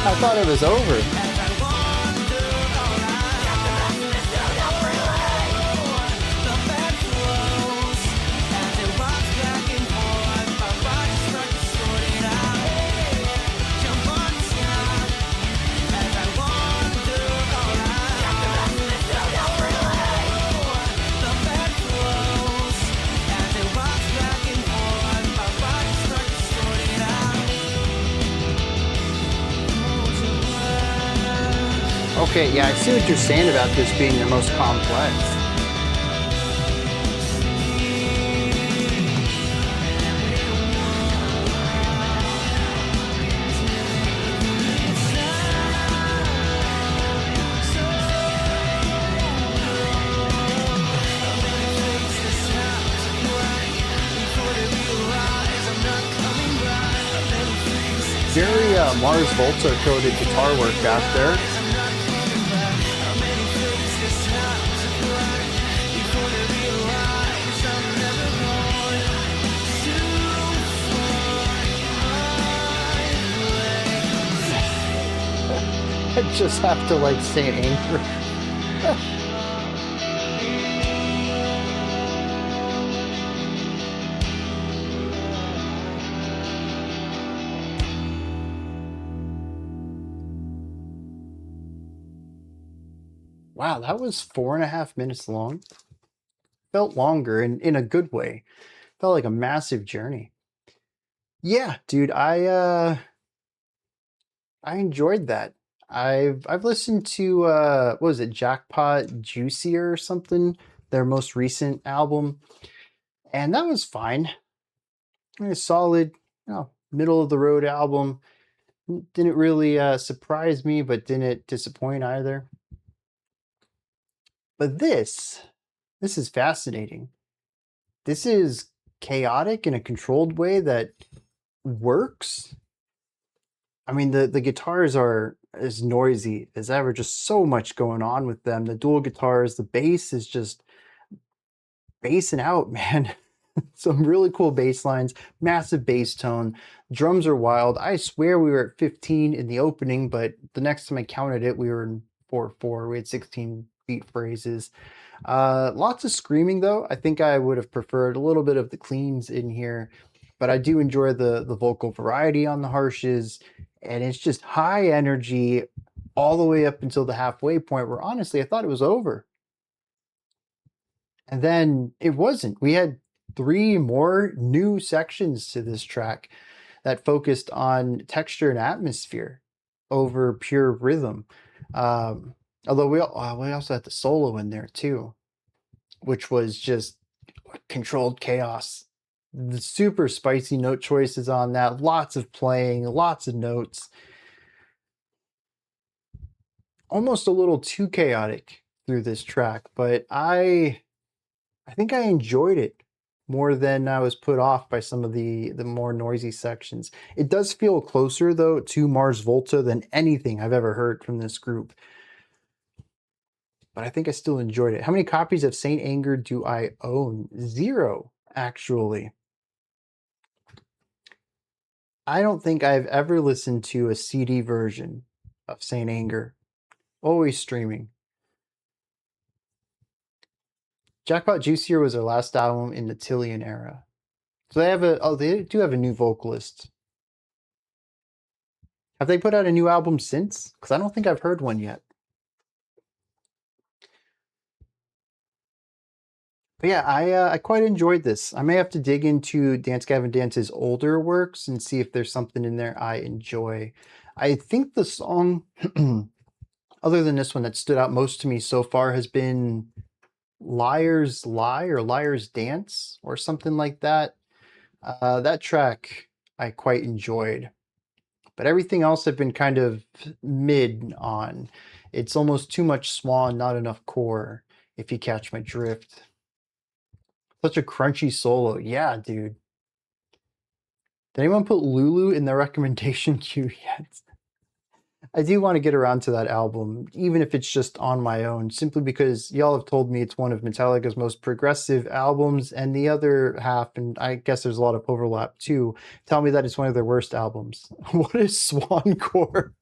I thought it was over. Okay, yeah, I see what you're saying about this being the most complex. Very Mars Volta coded guitar work out there. I just have to like stay angry. Wow, that was 4.5 minutes long. Felt longer in a good way. Felt like a massive journey. Yeah, dude, I enjoyed that. I've listened to what was it, Jackpot Juicier or something, their most recent album, and that was fine. A solid, middle of the road album. Didn't really surprise me, but didn't disappoint either. But this is fascinating. This is chaotic in a controlled way that works. I mean, the guitars are as noisy as ever, just so much going on with them. The dual guitars, the bass is just bassing out, man. Some really cool bass lines, massive bass tone. Drums are wild. I swear we were at 15 in the opening, but the next time I counted it, we were in 4/4. We had 16 beat phrases. Lots of screaming, though. I think I would have preferred a little bit of the cleans in here. but I do enjoy the vocal variety on the harshes, and it's just high energy all the way up until the halfway point where honestly I thought it was over. And then it wasn't. We had 3 more new sections to this track that focused on texture and atmosphere over pure rhythm. Although we also had the solo in there too, which was just controlled chaos. The super spicy note choices on that, lots of playing, lots of notes. Almost a little too chaotic through this track, but I think I enjoyed it more than I was put off by some of the more noisy sections. It does feel closer though to Mars Volta than anything I've ever heard from this group. But I think I still enjoyed it. How many copies of Saint Anger do I own? 0, actually. I don't think I've ever listened to a CD version of Saint Anger. Always streaming. Jackpot Juicier was their last album in the Tillian era. So they do have a new vocalist. Have they put out a new album since? Because I don't think I've heard one yet. But yeah, I quite enjoyed this. I may have to dig into Dance Gavin Dance's older works and see if there's something in there I enjoy. I think the song, other than this one, that stood out most to me so far has been Liar's Lie or Liar's Dance or something like that. That track I quite enjoyed. But everything else I've been kind of mid on. It's almost too much swan, not enough core, if you catch my drift. Such a crunchy solo. Yeah, dude. Did anyone put Lulu in the recommendation queue yet? I do want to get around to that album, even if it's just on my own, simply because y'all have told me it's one of Metallica's most progressive albums, and the other half, and I guess there's a lot of overlap too, tell me that it's one of their worst albums. What is Swancore?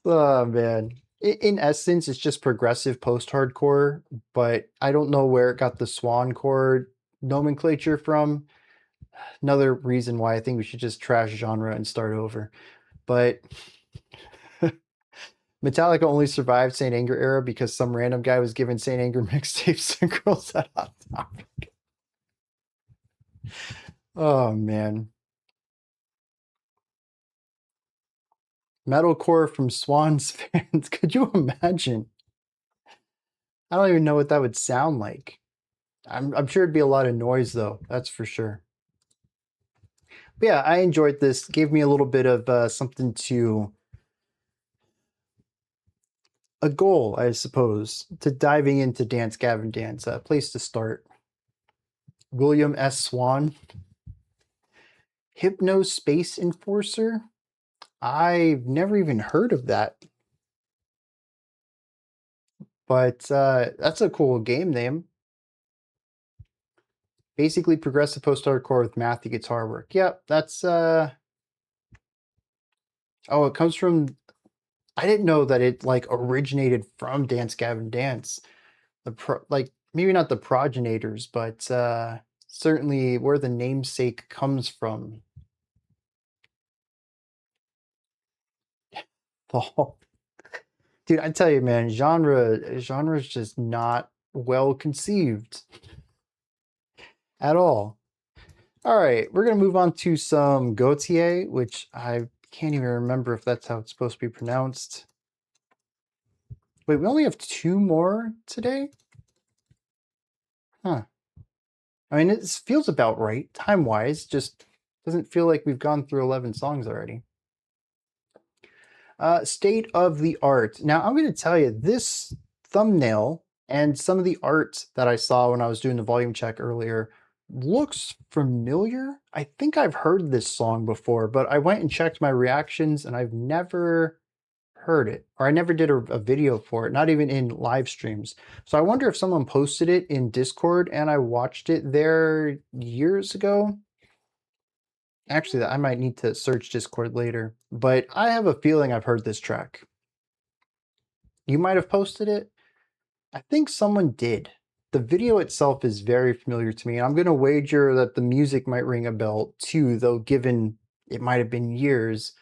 Oh, man. In essence, it's just progressive post-hardcore, but I don't know where it got the Swancore nomenclature from. Another reason why I think we should just trash genre and start over. But Metallica only survived Saint Anger era because some random guy was given Saint Anger mixtapes and girls at Hot Topic. Oh, man. Metalcore from Swans fans. Could you imagine? I don't even know what that would sound like. I'm sure it'd be a lot of noise though. That's for sure. But yeah, I enjoyed this. Gave me a little bit of something to a goal, I suppose, to diving into Dance Gavin Dance. A place to start. William S. Swan. Hypno Space Enforcer. I've never even heard of that. But that's a cool game name. Basically progressive post-hardcore with mathy guitar work. Yep, that's oh, it comes from, I didn't know that it like originated from Dance Gavin Dance. Like maybe not the progenitors, but certainly where the namesake comes from. Oh. Dude, I tell you, man, genre is just not well conceived at all. All right, we're gonna move on to some Gotye, which I can't even remember if that's how it's supposed to be pronounced. Wait, we only have 2 more today? Huh. I mean, it feels about right, time-wise, just doesn't feel like we've gone through 11 songs already. State of the Art. Now, I'm going to tell you, this thumbnail and some of the art that I saw when I was doing the volume check earlier looks familiar. I think I've heard this song before, but I went and checked my reactions and I've never heard it, or I never did a video for it, not even in live streams. So I wonder if someone posted it in Discord and I watched it there years ago. Actually, I might need to search Discord later, but I have a feeling I've heard this track. You might have posted it. I think someone did. The video itself is very familiar to me, and I'm going to wager that the music might ring a bell too, though given it might have been years,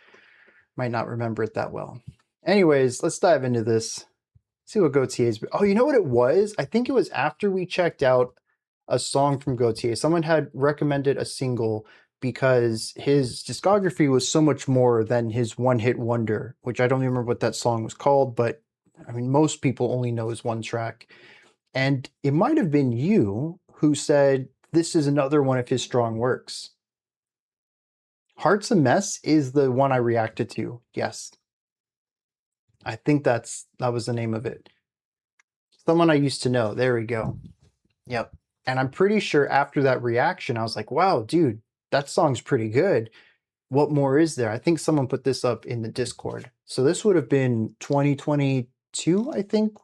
might not remember it that well. Anyways, let's dive into this. See what Gotye's... Oh, you know what it was? I think it was after we checked out a song from Gotye. Someone had recommended a single because his discography was so much more than his one-hit wonder, which I don't remember what that song was called, but I mean, most people only know his one track. And it might have been you who said this is another one of his strong works. Heart's a Mess is the one I reacted to. Yes. I think that was the name of it. Someone I used to know. There we go. Yep. And I'm pretty sure after that reaction, I was like, wow, dude, that song's pretty good. What more is there? I think someone put this up in the Discord. So this would have been 2022, I think.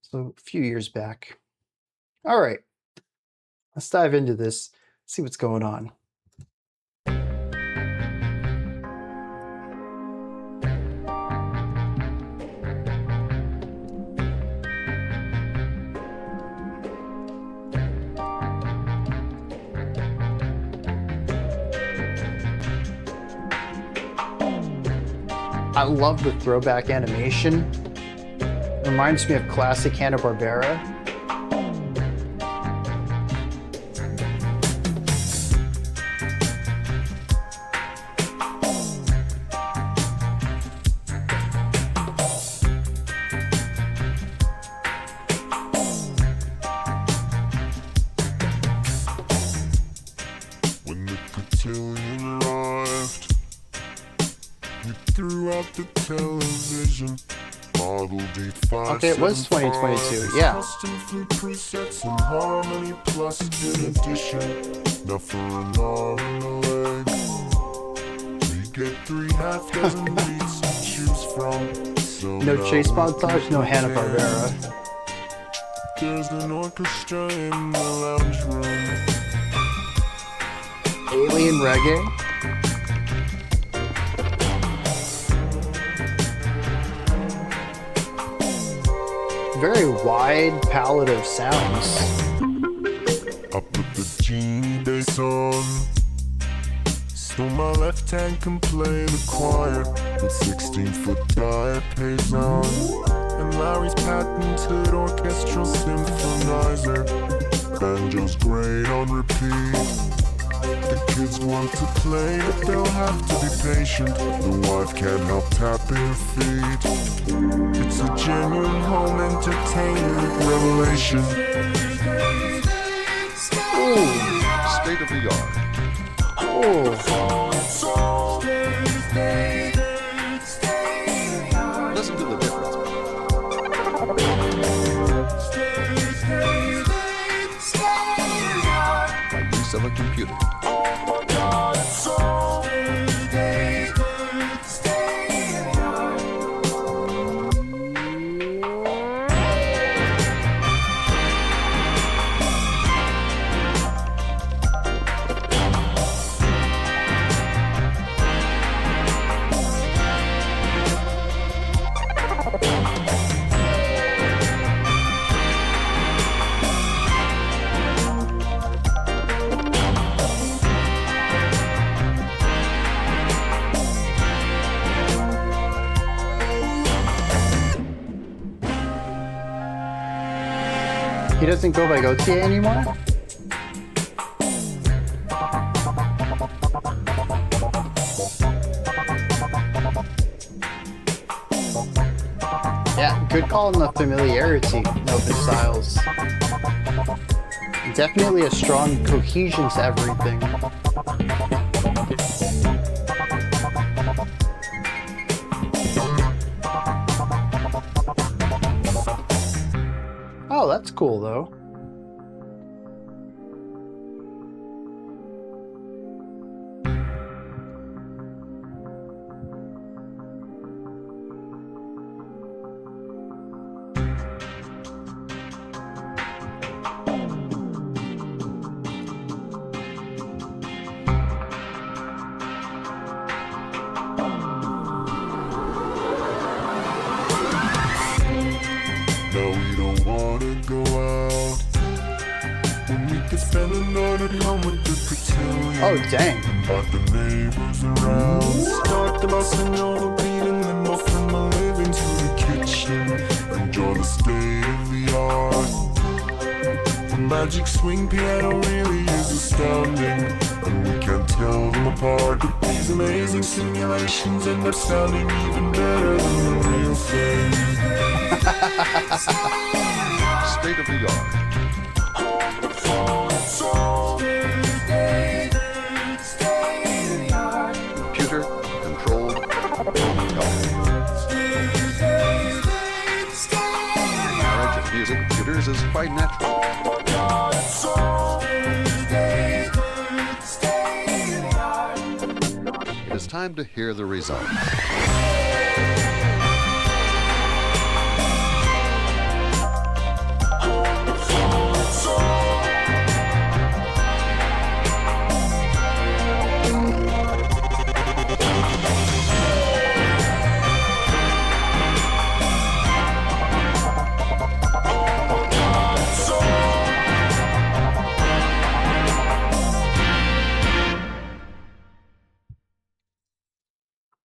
So a few years back. All right. Let's dive into this, see what's going on. I love the throwback animation. Reminds me of classic Hanna-Barbera. When the cotillion arrived, we threw out the television. Okay, it was 2022, yeah. Custom flute presets and harmony plus in addition. Now for an arm and a leg, we get 3 half-dozen beats to choose from. So no chase montage, no Hanna-Barbera. There's an orchestra in the lounge room. Alien reggae. Very wide palette of sounds. I put the Genie bass on, so my left hand can play the choir with 16-foot diapase on, and Larry's patented orchestral symphonizer. Banjo's great on repeat. The kids want to play, but they'll have to be patient. The wife can't help tapping her feet. It's a genuine home entertainment revelation. Ooh. State of the art. Oh. Listen to the difference. By use of a computer. He doesn't go by Gotye anymore? Yeah, good call on the familiarity of the styles. Definitely a strong cohesion to everything. Oh, that's cool though. No, we don't wanna go out. spending on at home with the cotillion. Oh, dang. But the neighbors around start the busting all the beat and then off from my living to the kitchen. Enjoy the state of the art. The magic swing piano really is astounding, and we can't tell them apart. But these amazing simulations end up sounding even better than the real thing. State of the art. Computer controlled marriage of music computers is quite natural. It is time to hear the result.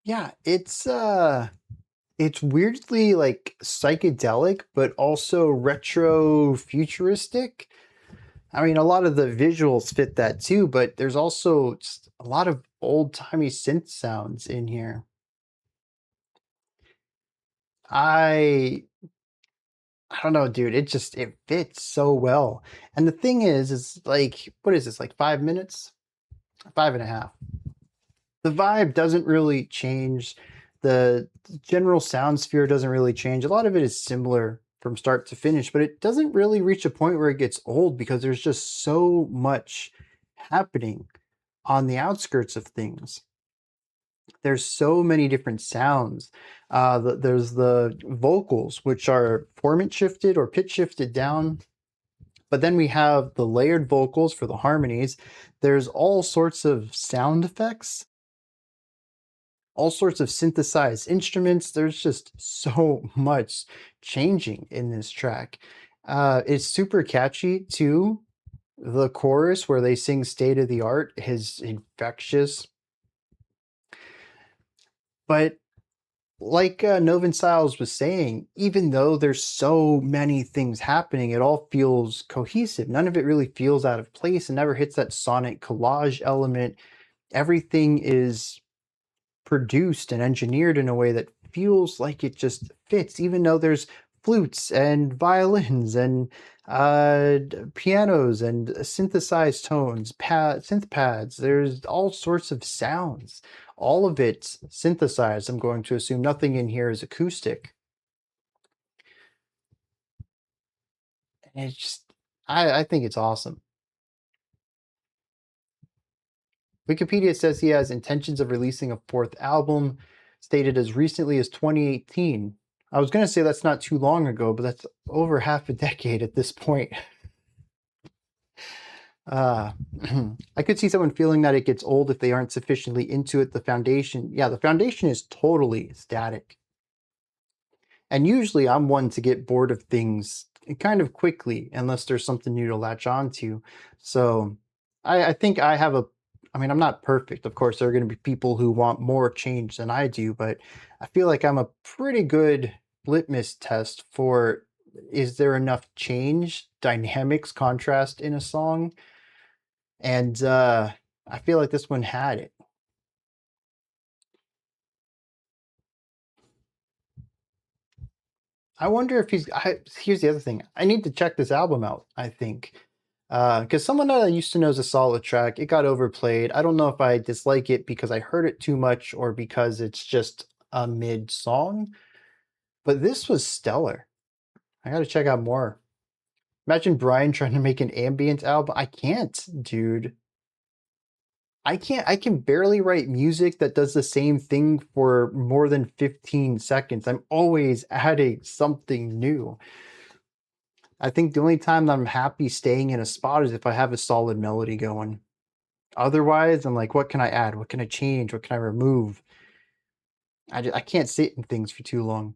Yeah, it's weirdly like psychedelic, but also retro futuristic. I mean, a lot of the visuals fit that too, but there's also just a lot of old-timey synth sounds in here. I don't know, dude. It fits so well. And the thing is like, what is this, like 5 minutes? 5.5. The vibe doesn't really change. The general sound sphere doesn't really change. A lot of it is similar from start to finish, but it doesn't really reach a point where it gets old because there's just so much happening on the outskirts of things. There's so many different sounds. There's the vocals, which are formant shifted or pitch shifted down. But then we have the layered vocals for the harmonies. There's all sorts of sound effects, all sorts of synthesized instruments. There's just so much changing in this track. It's super catchy too. The chorus where they sing state of the art is infectious. But like Novin Siles was saying, even though there's so many things happening, it all feels cohesive. None of it really feels out of place and never hits that sonic collage element. Everything is produced and engineered in a way that feels like it just fits, even though there's flutes and violins and pianos and synthesized tones, synth pads. There's all sorts of sounds. All of it synthesized, I'm going to assume. Nothing in here is acoustic. And it's just, I think it's awesome. Wikipedia says he has intentions of releasing a 4th album, stated as recently as 2018. I was going to say that's not too long ago, but that's over half a decade at this point. I could see someone feeling that it gets old if they aren't sufficiently into it. The foundation is totally static. And usually I'm one to get bored of things kind of quickly unless there's something new to latch onto. So I think I have I'm not perfect. Of course, there are going to be people who want more change than I do, but I feel like I'm a pretty good litmus test for, is there enough change, dynamics, contrast in a song? And I feel like this one had it. I wonder if here's the other thing. I need to check this album out, I think. Because someone that I used to know is a solid track. It got overplayed. I don't know if I dislike it because I heard it too much or because it's just a mid song. But this was stellar. I got to check out more. Imagine Brian trying to make an ambient album. I can't, dude. I can barely write music that does the same thing for more than 15 seconds. I'm always adding something new. I think the only time that I'm happy staying in a spot is if I have a solid melody going. Otherwise, I'm like, what can I add? What can I change? What can I remove? I can't sit in things for too long.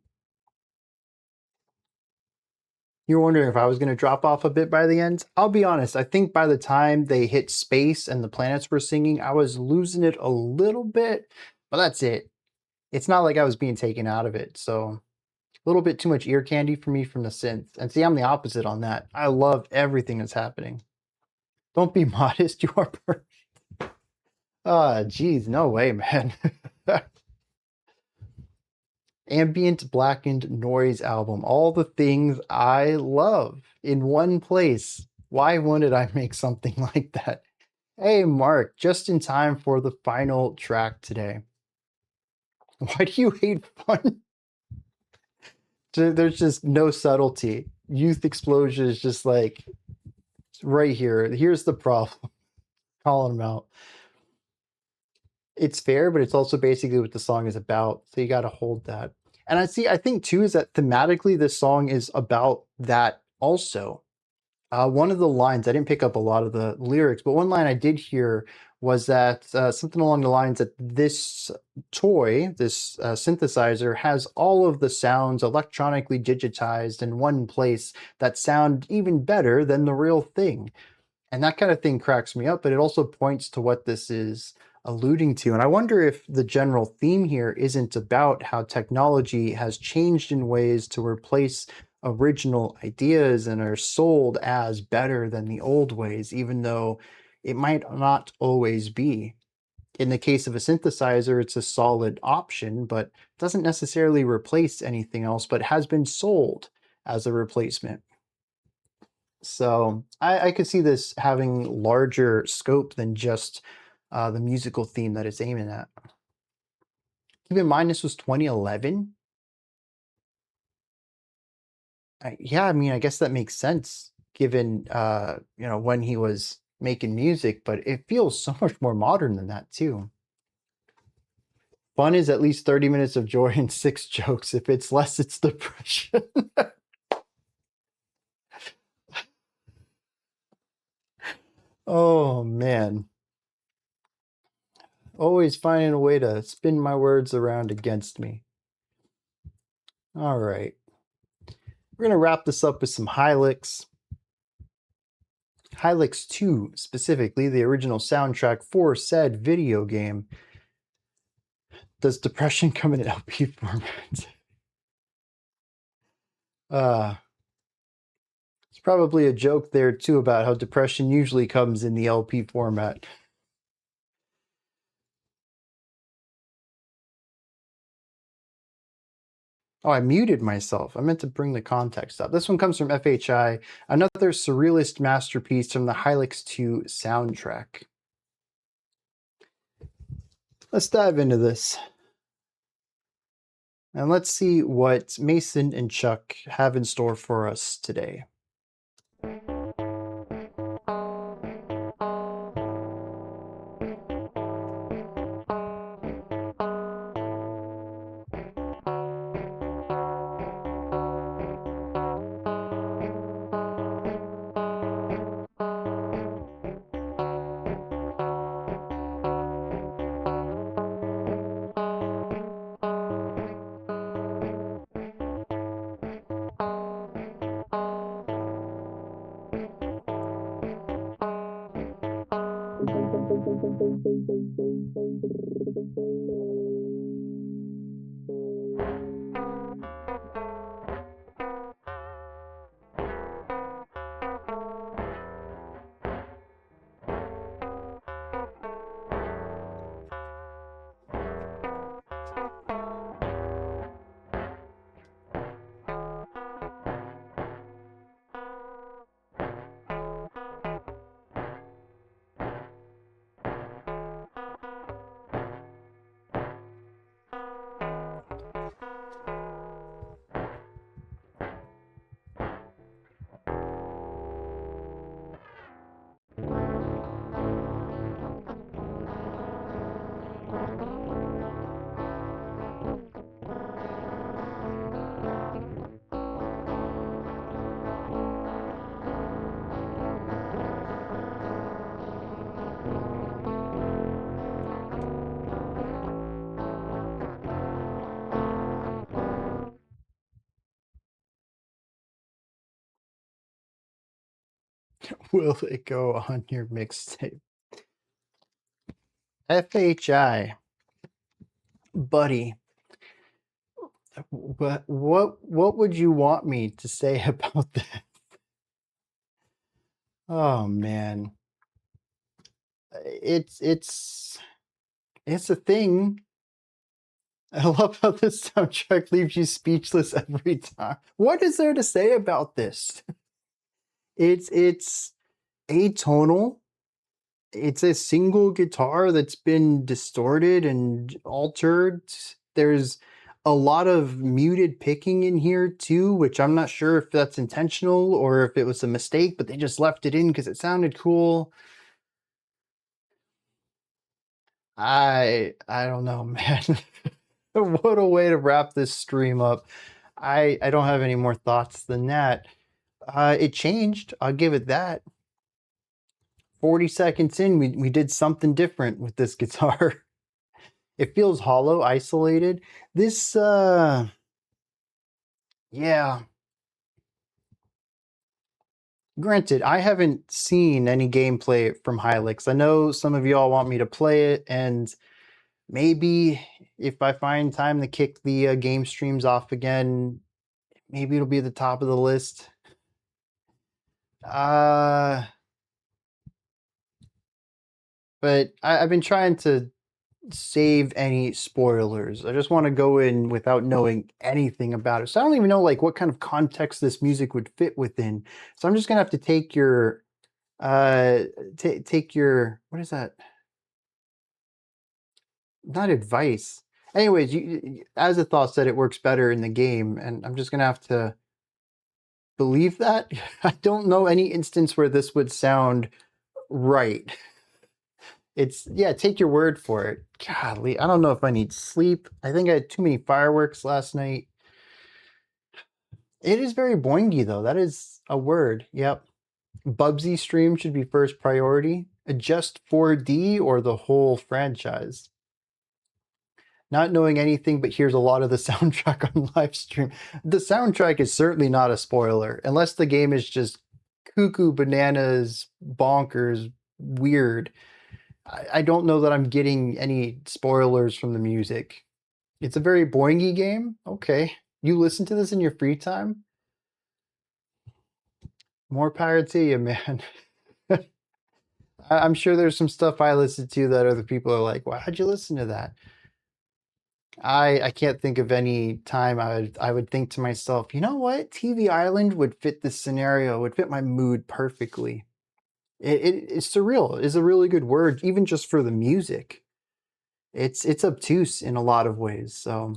You're wondering if I was going to drop off a bit by the end? I'll be honest, I think by the time they hit space and the planets were singing, I was losing it a little bit, but that's it. It's not like I was being taken out of it, so a little bit too much ear candy for me from the synth. And see, I'm the opposite on that. I love everything that's happening. Don't be modest, you are perfect. Ah, geez, no way, man. Ambient blackened noise album. All the things I love in one place. Why wouldn't I make something like that? Hey, Mark, just in time for the final track today. Why do you hate fun? There's just no subtlety. Youth Explosion is just like right here. Here's the problem. Calling them out. It's fair, but it's also basically what the song is about. So you got to hold that. And I think too, is that thematically this song is about that also. One of the lines, I didn't pick up a lot of the lyrics, but one line I did hear was that something along the lines that this toy, this synthesizer, has all of the sounds electronically digitized in one place that sound even better than the real thing. And that kind of thing cracks me up, but it also points to what this is alluding to. And I wonder if the general theme here isn't about how technology has changed in ways to replace original ideas and are sold as better than the old ways, even though it might not always be. In the case of a synthesizer, it's a solid option, but doesn't necessarily replace anything else, but has been sold as a replacement. So I could see this having larger scope than just the musical theme that it's aiming at. Keep in mind, this was 2011. Yeah, I mean, I guess that makes sense given when he was making music, but it feels so much more modern than that too. Fun is at least 30 minutes of joy and 6 jokes. If it's less, it's depression. Oh man. Always finding a way to spin my words around against me. All right. We're going to wrap this up with some Hylix. Hylix 2, specifically, the original soundtrack for said video game. Does depression come in an LP format? It's probably a joke there, too, about how depression usually comes in the LP format. Oh, I muted myself. I meant to bring the context up. This one comes from FHI, another surrealist masterpiece from the Hylix 2 soundtrack. Let's dive into this. And let's see what Mason and Chuck have in store for us today. Will it go on your mixtape? FHI, buddy. What would you want me to say about that? Oh man, it's a thing. I love how this soundtrack leaves you speechless every time. What is there to say about this? It's atonal. It's a single guitar that's been distorted and altered. There's a lot of muted picking in here too, which I'm not sure if that's intentional or if it was a mistake, but they just left it in because it sounded cool. I don't know, man. What a way to wrap this stream up. I don't have any more thoughts than that. It changed. I'll give it that. 40 seconds in, we did something different with this guitar. It feels hollow, isolated. This, yeah. Granted, I haven't seen any gameplay from Hylix. I know some of y'all want me to play it, and maybe if I find time to kick the game streams off again, maybe it'll be at the top of the list. But I've been trying to save any spoilers. I just want to go in without knowing anything about it. So I don't even know like what kind of context this music would fit within. So I'm just gonna have to take your take your, what is that? Not advice. Anyways, you as a thought said, it works better in the game, and I'm just gonna have to believe that. I don't know any instance where this would sound right. It's, yeah, take your word for it. Golly, I don't know if I need sleep. I think I had too many fireworks last night. It is very boingy, though. That is a word. Yep. Bubsy stream should be first priority. Just 4D or the whole franchise? Not knowing anything, but here's a lot of the soundtrack on Livestream. The soundtrack is certainly not a spoiler, unless the game is just cuckoo bananas, bonkers, weird. I don't know that I'm getting any spoilers from the music. It's a very boingy game. Okay. You listen to this in your free time? More power to you, man. I'm sure there's some stuff I listen to that other people are like, why'd you listen to that? I can't think of any time I would think to myself, you know what? TV Island would fit this scenario, would fit my mood perfectly. It's surreal is a really good word, even just for the music. It's obtuse in a lot of ways. So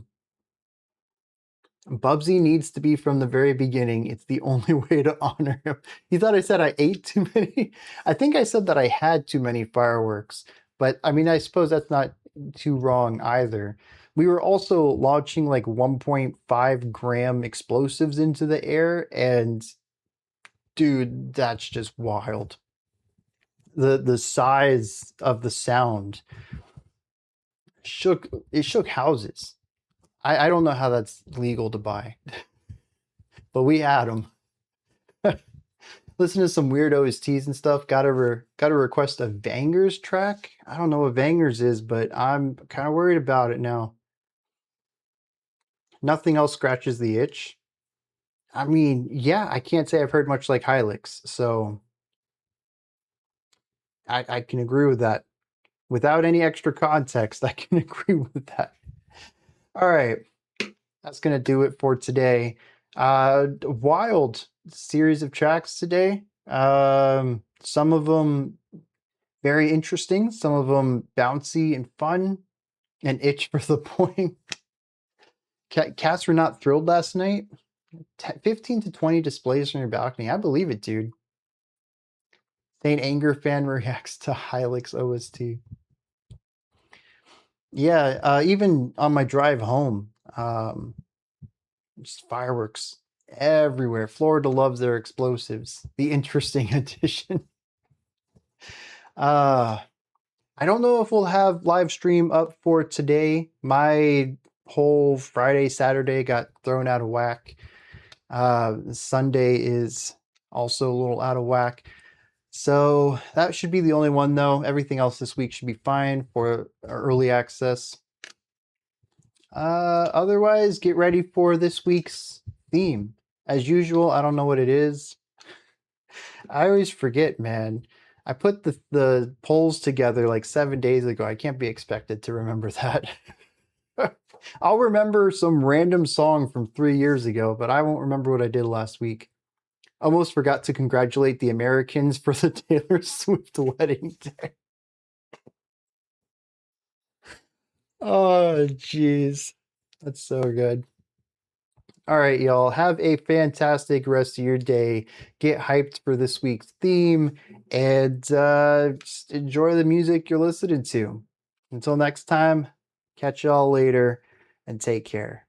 Bubsy needs to be from the very beginning. It's the only way to honor him. You thought I said I ate too many? I think I said that I had too many fireworks. But I mean, I suppose that's not too wrong either. We were also launching like 1.5 gram explosives into the air, and dude, that's just wild. The size of the sound shook houses. I don't know how that's legal to buy, but we had them. Listen to some weird OSTs and stuff. Got to request a Vangers track. I don't know what Vangers is, but I'm kind of worried about it now. Nothing else scratches the itch. I mean, yeah, I can't say I've heard much like Hylix, so I can agree with that. Without any extra context, I can agree with that. All right, that's going to do it for today. Wild series of tracks today. Some of them very interesting, some of them bouncy and fun, and itch for the point. Cats were not thrilled last night. 15 to 20 displays from your balcony. I believe it, dude. Saint Anger fan reacts to Hylix OST. Yeah, even on my drive home, just fireworks everywhere. Florida loves their explosives. The interesting addition. I don't know if we'll have live stream up for today. My whole Friday, Saturday got thrown out of whack. Sunday is also a little out of whack. So that should be the only one, though. Everything else this week should be fine for early access. Otherwise, get ready for this week's theme. As usual, I don't know what it is. I always forget, man. I put the polls together like 7 days ago. I can't be expected to remember that. I'll remember some random song from 3 years ago, but I won't remember what I did last week. Almost forgot to congratulate the Americans for the Taylor Swift wedding day. Oh, jeez. That's so good. All right, y'all. Have a fantastic rest of your day. Get hyped for this week's theme and just enjoy the music you're listening to. Until next time, catch y'all later and take care.